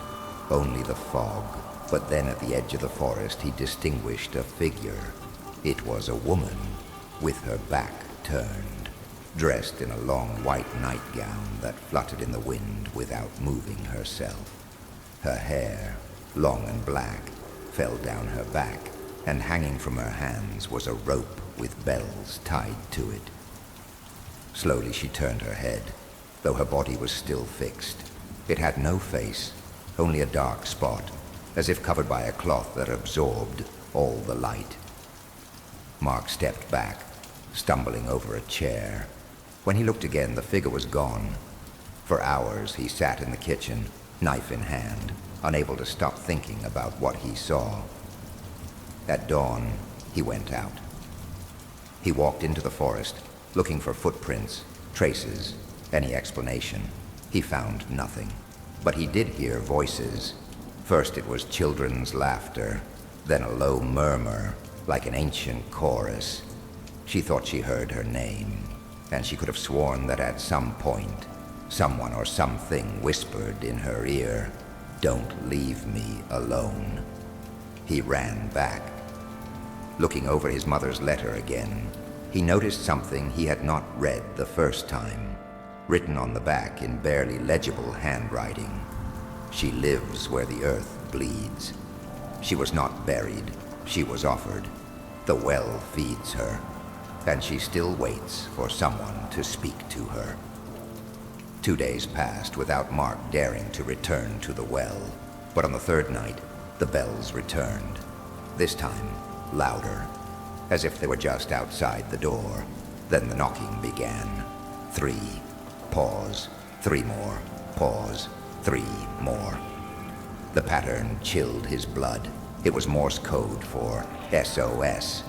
only the fog. But then at the edge of the forest he distinguished a figure. It was a woman, with her back turned, dressed in a long white nightgown that fluttered in the wind without moving herself. Her hair, long and black, fell down her back, and hanging from her hands was a rope with bells tied to it. Slowly she turned her head, though her body was still fixed. It had no face, only a dark spot, as if covered by a cloth that absorbed all the light. Mark stepped back, stumbling over a chair. When he looked again, the figure was gone. For hours he sat in the kitchen, knife in hand, unable to stop thinking about what he saw. At dawn, he went out. He walked into the forest, looking for footprints, traces, any explanation. He found nothing. But he did hear voices. First it was children's laughter, then a low murmur, like an ancient chorus. She thought she heard her name, and she could have sworn that at some point, someone or something whispered in her ear, "Don't leave me alone." He ran back. Looking over his mother's letter again, he noticed something he had not read the first time, written on the back in barely legible handwriting. She lives where the earth bleeds. She was not buried, she was offered. The well feeds her, and she still waits for someone to speak to her. 2 days passed without Mark daring to return to the well, but on the third night, the bells returned. This time, louder, as if they were just outside the door. Then the knocking began. 3, pause, 3 more, pause, 3 more. The pattern chilled his blood. It was Morse code for SOS.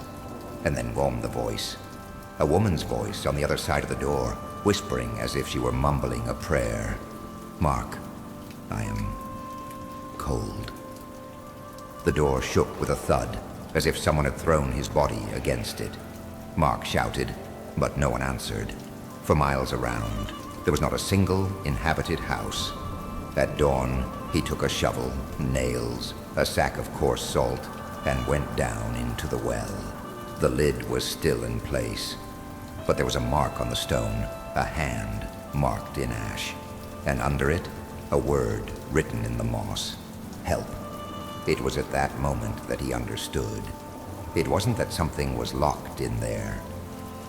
And then the voice. A woman's voice on the other side of the door, whispering as if she were mumbling a prayer. "Mark, I am cold." The door shook with a thud, as if someone had thrown his body against it. Mark shouted, but no one answered. For miles around, there was not a single inhabited house. At dawn, he took a shovel, nails, a sack of coarse salt, and went down into the well. The lid was still in place, but there was a mark on the stone, a hand marked in ash, and under it, a word written in the moss. Help. It was at that moment that he understood. It wasn't that something was locked in there.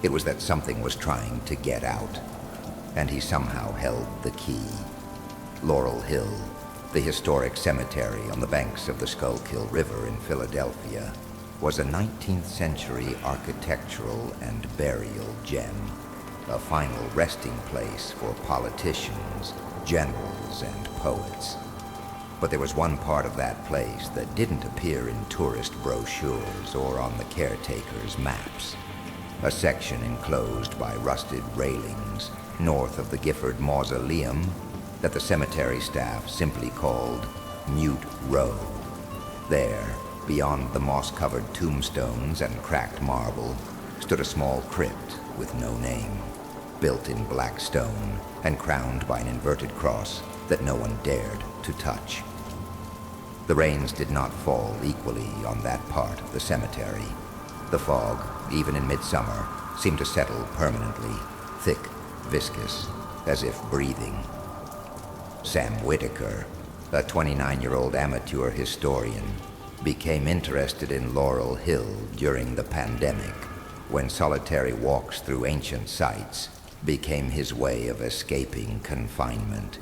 It was that something was trying to get out. and he somehow held the key. Laurel Hill, the historic cemetery on the banks of the Schuylkill River in Philadelphia, was a 19th century architectural and burial gem, a final resting place for politicians, generals, and poets. But there was one part of that place that didn't appear in tourist brochures or on the caretaker's maps. A section enclosed by rusted railings north of the Gifford Mausoleum that the cemetery staff simply called Mute Row. There, beyond the moss-covered tombstones and cracked marble, stood a small crypt with no name, built in black stone and crowned by an inverted cross that no one dared to touch. The rains did not fall equally on that part of the cemetery. The fog, even in midsummer, seemed to settle permanently, thick, viscous, as if breathing. Sam Whitaker, a 29-year-old amateur historian, became interested in Laurel Hill during the pandemic, when solitary walks through ancient sites became his way of escaping confinement.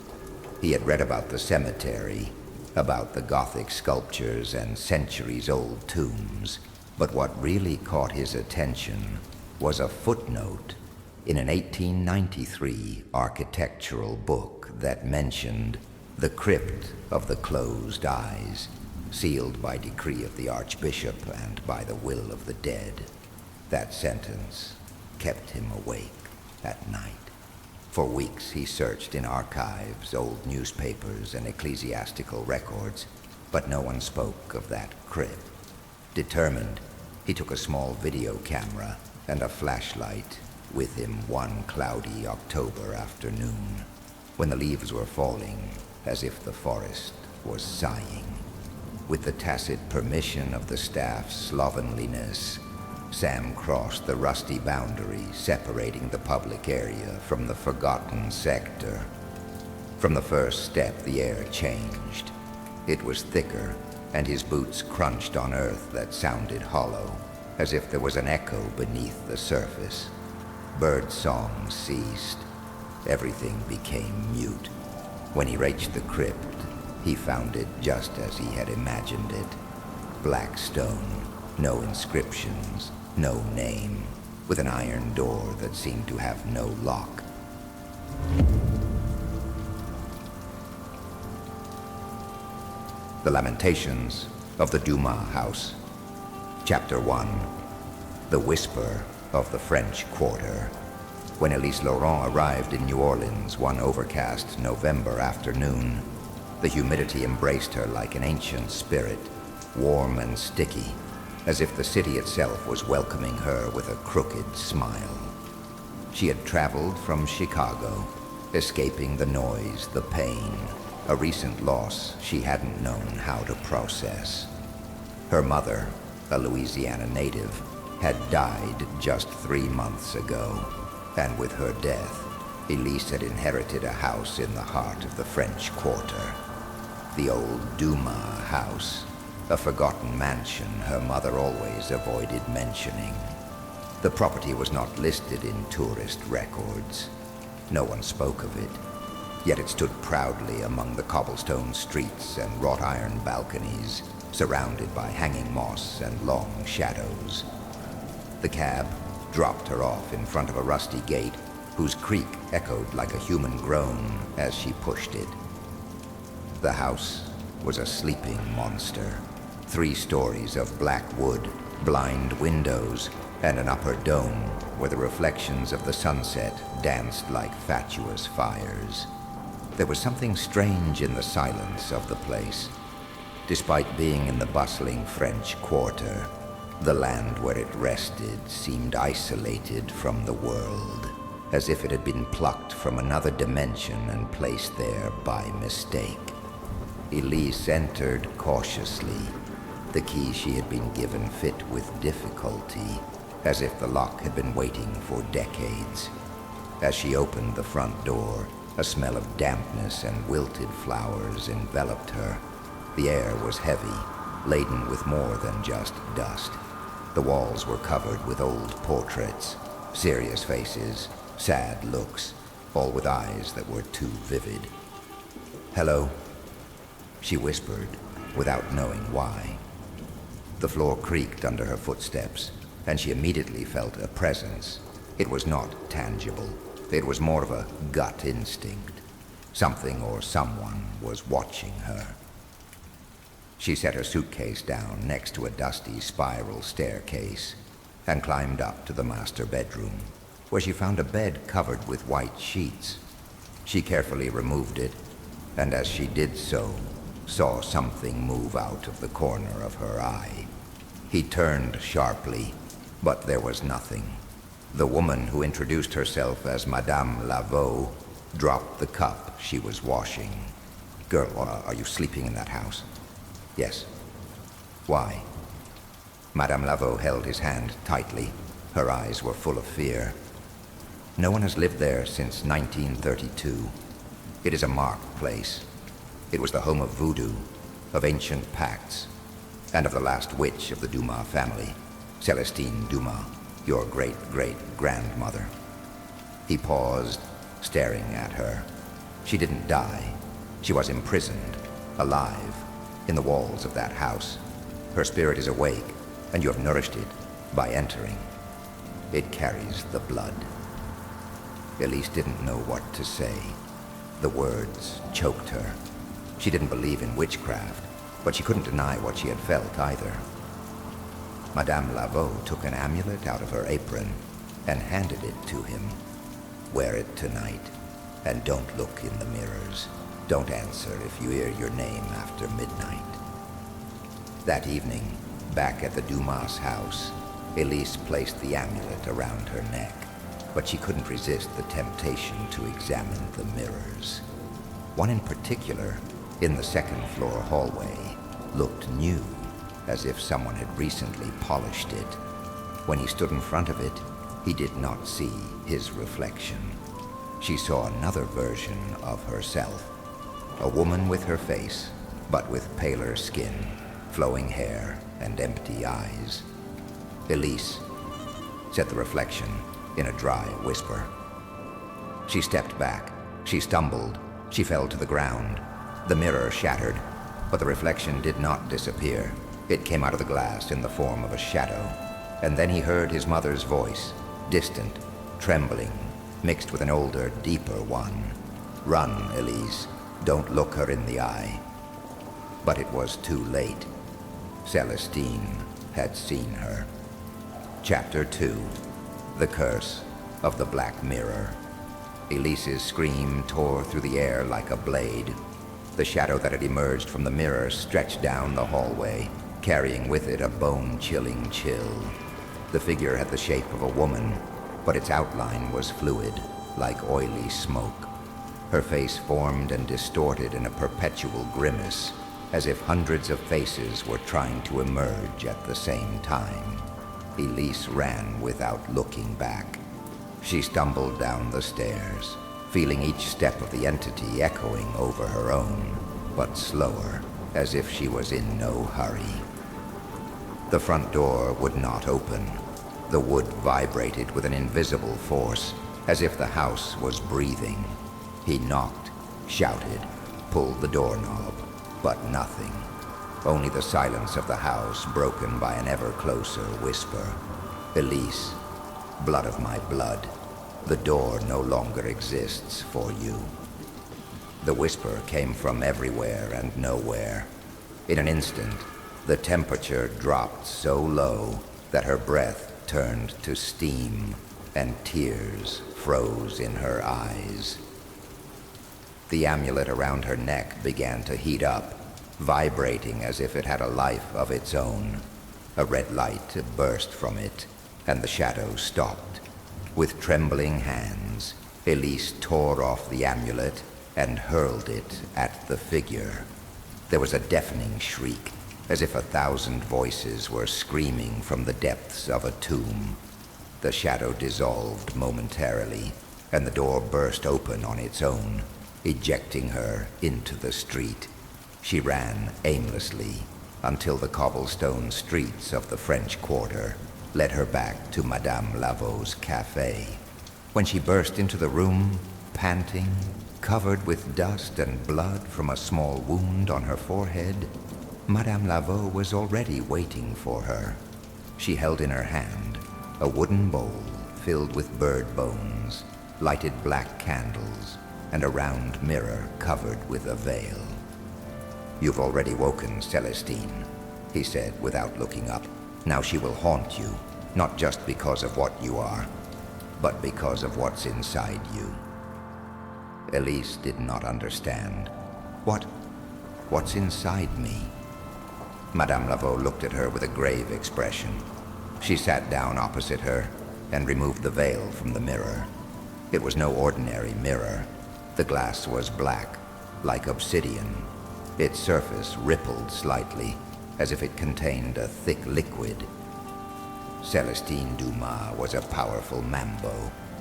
He had read about the cemetery, about the Gothic sculptures and centuries-old tombs, but what really caught his attention was a footnote in an 1893 architectural book that mentioned the Crypt of the Closed Eyes, sealed by decree of the Archbishop and by the will of the dead. That sentence kept him awake at night. For weeks he searched in archives, old newspapers, and ecclesiastical records, but no one spoke of that crypt. Determined, he took a small video camera and a flashlight with him one cloudy October afternoon, when the leaves were falling as if the forest was sighing. With the tacit permission of the staff's slovenliness, Sam crossed the rusty boundary separating the public area from the forgotten sector. From the first step, the air changed. It was thicker, and his boots crunched on earth that sounded hollow, as if there was an echo beneath the surface. Bird song ceased. Everything became mute. When he reached the crypt, he found it just as he had imagined it. Black stone, no inscriptions, no name, with an iron door that seemed to have no lock. The Lamentations of the Dumas House. Chapter 1. The Whisper of the French Quarter. When Elise Laurent arrived in New Orleans one overcast November afternoon, the humidity embraced her like an ancient spirit, warm and sticky, as if the city itself was welcoming her with a crooked smile. She had traveled from Chicago, escaping the noise, the pain, a recent loss she hadn't known how to process. Her mother, a Louisiana native, had died just 3 months ago, and with her death, Elise had inherited a house in the heart of the French Quarter. The old Dumas house, a forgotten mansion her mother always avoided mentioning. The property was not listed in tourist records. No one spoke of it, yet it stood proudly among the cobblestone streets and wrought iron balconies, surrounded by hanging moss and long shadows. The cab dropped her off in front of a rusty gate whose creak echoed like a human groan as she pushed it. The house was a sleeping monster. 3 stories of black wood, blind windows, and an upper dome where the reflections of the sunset danced like fatuous fires. There was something strange in the silence of the place. Despite being in the bustling French Quarter, the land where it rested seemed isolated from the world, as if it had been plucked from another dimension and placed there by mistake. Elise entered cautiously. The key she had been given fit with difficulty, as if the lock had been waiting for decades. As she opened the front door, a smell of dampness and wilted flowers enveloped her. The air was heavy, laden with more than just dust. The walls were covered with old portraits, serious faces, sad looks, all with eyes that were too vivid. "Hello," she whispered, without knowing why. The floor creaked under her footsteps, and she immediately felt a presence. It was not tangible. It was more of a gut instinct. Something or someone was watching her. She set her suitcase down next to a dusty spiral staircase and climbed up to the master bedroom, where she found a bed covered with white sheets. She carefully removed it, and as she did so, saw something move out of the corner of her eye. He turned sharply, but there was nothing. The woman who introduced herself as Madame Laveau dropped the cup she was washing. "Girl, are you sleeping in that house?" "Yes." "Why?" Madame Laveau held his hand tightly. Her eyes were full of fear. "No one has lived there since 1932. It is a marked place. It was the home of voodoo, of ancient pacts, and of the last witch of the Dumas family, Celestine Dumas, your great-great-grandmother." He paused, staring at her. She didn't die. She was imprisoned, alive, in the walls of that house. Her spirit is awake, and you have nourished it by entering. It carries the blood. Elise didn't know what to say. The words choked her. She didn't believe in witchcraft, but she couldn't deny what she had felt either. Madame Laveau took an amulet out of her apron and handed it to him. "Wear it tonight, and don't look in the mirrors. Don't answer if you hear your name after midnight." That evening, back at the Dumas house, Elise placed the amulet around her neck, but she couldn't resist the temptation to examine the mirrors. One in particular, in the second-floor hallway, looked new, as if someone had recently polished it. When he stood in front of it, he did not see his reflection. She saw another version of herself, a woman with her face, but with paler skin, flowing hair, and empty eyes. "Elise," said the reflection in a dry whisper. She stepped back. She stumbled. She fell to the ground. The mirror shattered, but the reflection did not disappear. It came out of the glass in the form of a shadow. And then he heard his mother's voice, distant, trembling, mixed with an older, deeper one. "Run, Elise. Don't look her in the eye." But it was too late. Celestine had seen her. Chapter 2. The Curse of the Black Mirror. Elise's scream tore through the air like a blade. The shadow that had emerged from the mirror stretched down the hallway, carrying with it a bone-chilling chill. The figure had the shape of a woman, but its outline was fluid, like oily smoke. Her face formed and distorted in a perpetual grimace, as if hundreds of faces were trying to emerge at the same time. Elise ran without looking back. She stumbled down the stairs, feeling each step of the entity echoing over her own, but slower, as if she was in no hurry. The front door would not open. The wood vibrated with an invisible force, as if the house was breathing. He knocked, shouted, pulled the doorknob, but nothing. Only the silence of the house broken by an ever closer whisper. "Elise, blood of my blood, the door no longer exists for you." The whisper came from everywhere and nowhere. In an instant, the temperature dropped so low that her breath turned to steam and tears froze in her eyes. The amulet around her neck began to heat up, vibrating as if it had a life of its own. A red light burst from it, and the shadow stopped. With trembling hands, Elise tore off the amulet and hurled it at the figure. There was a deafening shriek, as if 1,000 voices were screaming from the depths of a tomb. The shadow dissolved momentarily, and the door burst open on its own, ejecting her into the street. She ran aimlessly until the cobblestone streets of the French Quarter led her back to Madame Laveau's cafe. When she burst into the room, panting, covered with dust and blood from a small wound on her forehead, Madame Laveau was already waiting for her. She held in her hand a wooden bowl filled with bird bones, lighted black candles, and a round mirror covered with a veil. "You've already woken Celestine," he said without looking up. "Now she will haunt you, not just because of what you are, but because of what's inside you." Elise did not understand. What's inside me? Madame Laveau looked at her with a grave expression. She sat down opposite her and removed the veil from the mirror. It was no ordinary mirror. The glass was black, like obsidian. Its surface rippled slightly, as if it contained a thick liquid. Celestine Dumas was a powerful mambo,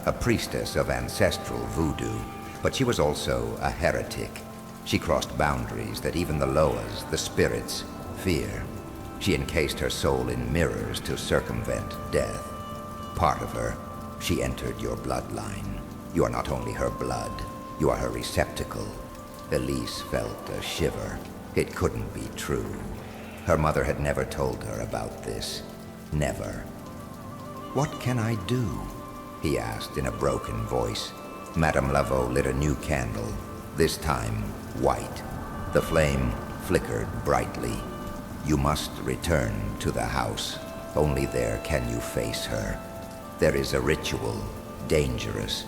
a priestess of ancestral voodoo, but she was also a heretic. She crossed boundaries that even the Loas, the spirits, fear. She encased her soul in mirrors to circumvent death. Part of her, she entered your bloodline. You are not only her blood, you are her receptacle. Elise felt a shiver. It couldn't be true. Her mother had never told her about this. Never. "What can I do?" he asked in a broken voice. Madame Laveau lit a new candle, this time white. The flame flickered brightly. "You must return to the house. Only there can you face her. There is a ritual, dangerous.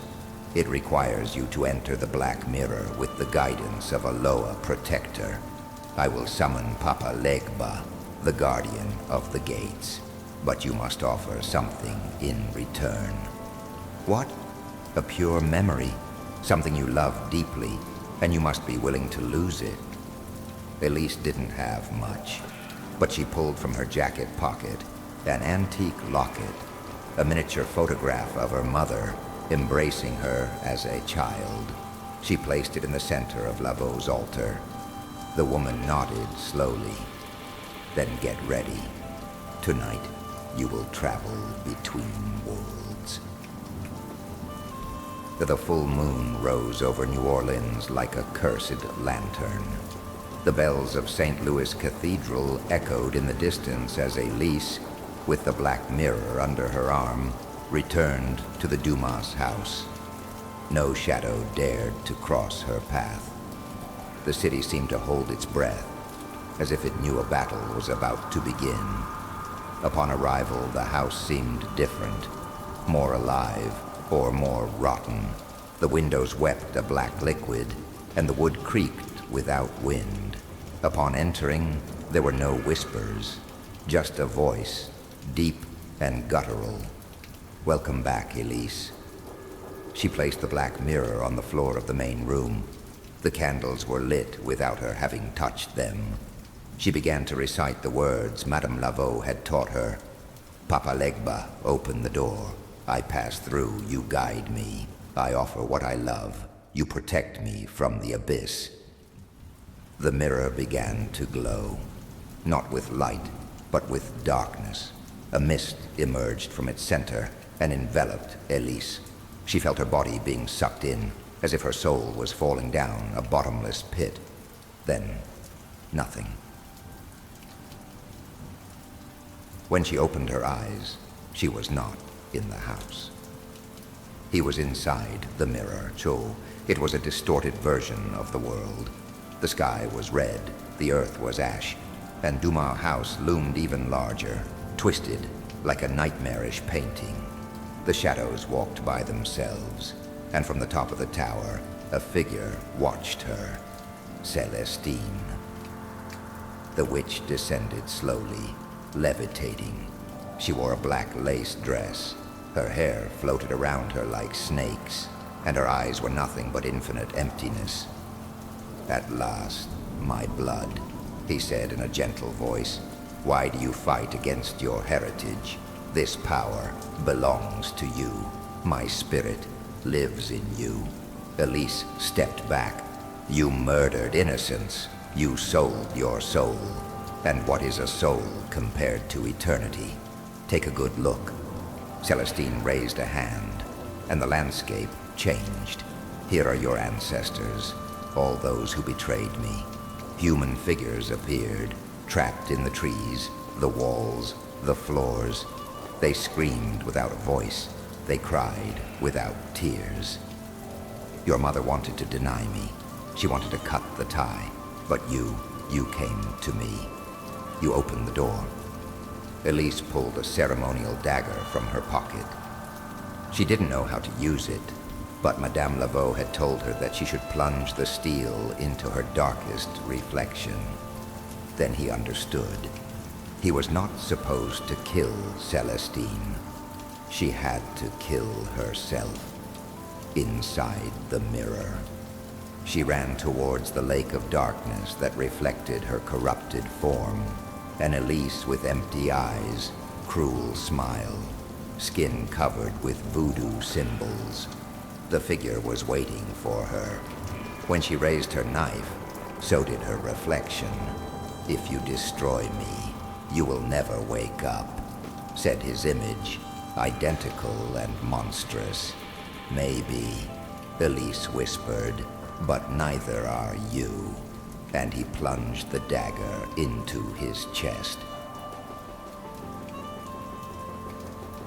It requires you to enter the Black Mirror with the guidance of a Loa protector. I will summon Papa Legba, the guardian of the gates. But you must offer something in return." "What?" "A pure memory, something you love deeply, and you must be willing to lose it." Elise didn't have much, but she pulled from her jacket pocket an antique locket, a miniature photograph of her mother embracing her as a child. She placed it in the center of Laveau's altar. The woman nodded slowly. "Then get ready. Tonight, you will travel between worlds." The full moon rose over New Orleans like a cursed lantern. The bells of St. Louis Cathedral echoed in the distance as Elise, with the Black Mirror under her arm, returned to the Dumas house. No shadow dared to cross her path. The city seemed to hold its breath, as if it knew a battle was about to begin. Upon arrival, the house seemed different, more alive or more rotten. The windows wept a black liquid, and the wood creaked without wind. Upon entering, there were no whispers, just a voice, deep and guttural. "Welcome back, Elise." She placed the Black Mirror on the floor of the main room. The candles were lit without her having touched them. She began to recite the words Madame Laveau had taught her. "Papa Legba, open the door. I pass through, you guide me. I offer what I love. You protect me from the abyss." The mirror began to glow, not with light, but with darkness. A mist emerged from its center and enveloped Elise. She felt her body being sucked in, as if her soul was falling down a bottomless pit. Then, nothing. When she opened her eyes, she was not in the house. He was inside the mirror, Cho. It was a distorted version of the world. The sky was red, the earth was ash, and Dumas House loomed even larger, twisted like a nightmarish painting. The shadows walked by themselves, and from the top of the tower, a figure watched her. Celestine. The witch descended slowly, levitating. She wore a black lace dress. Her hair floated around her like snakes, and her eyes were nothing but infinite emptiness. "At last, my blood," he said in a gentle voice. "Why do you fight against your heritage? This power belongs to you. My spirit lives in you." Elise stepped back. "You murdered innocents. You sold your soul. And what is a soul compared to eternity? Take a good look." Celestine raised a hand, and the landscape changed. Here are your ancestors, all those who betrayed me. Human figures appeared, trapped in the trees, the walls, the floors. They screamed without a voice. They cried without tears. Your mother wanted to deny me. She wanted to cut the tie. But you came to me. You opened the door. Elise pulled a ceremonial dagger from her pocket. She didn't know how to use it, but Madame Laveau had told her that she should plunge the steel into her darkest reflection. Then he understood. He was not supposed to kill Celestine. She had to kill herself. Inside the mirror. She ran towards the lake of darkness that reflected her corrupted form. And Elise with empty eyes, cruel smile, skin covered with voodoo symbols. The figure was waiting for her. When she raised her knife, so did her reflection. If you destroy me, you will never wake up, said his image, identical and monstrous. Maybe, Elise whispered, but neither are you. And he plunged the dagger into his chest.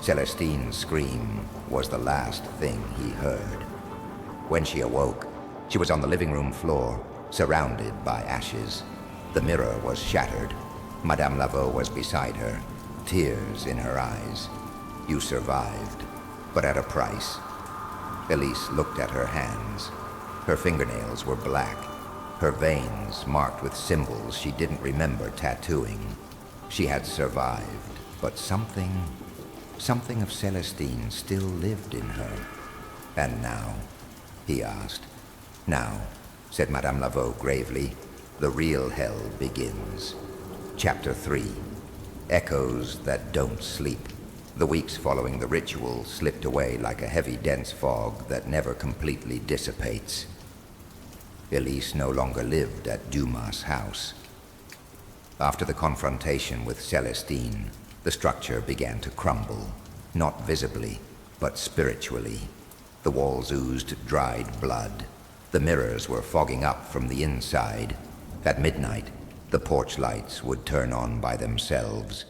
Celestine's scream was the last thing he heard. When she awoke, she was on the living room floor, surrounded by ashes. The mirror was shattered. Madame Laveau was beside her, tears in her eyes. You survived, but at a price. Elise looked at her hands. Her fingernails were black, her veins marked with symbols she didn't remember tattooing. She had survived, but something of Celestine still lived in her. And now? He asked. Now, said Madame Laveau gravely, the real hell begins. Chapter 3. Echoes that don't sleep. The weeks following the ritual slipped away like a heavy, dense fog that never completely dissipates. Elise no longer lived at Dumas' house. After the confrontation with Celestine, the structure began to crumble, not visibly, but spiritually. The walls oozed dried blood. The mirrors were fogging up from the inside. At midnight, the porch lights would turn on by themselves,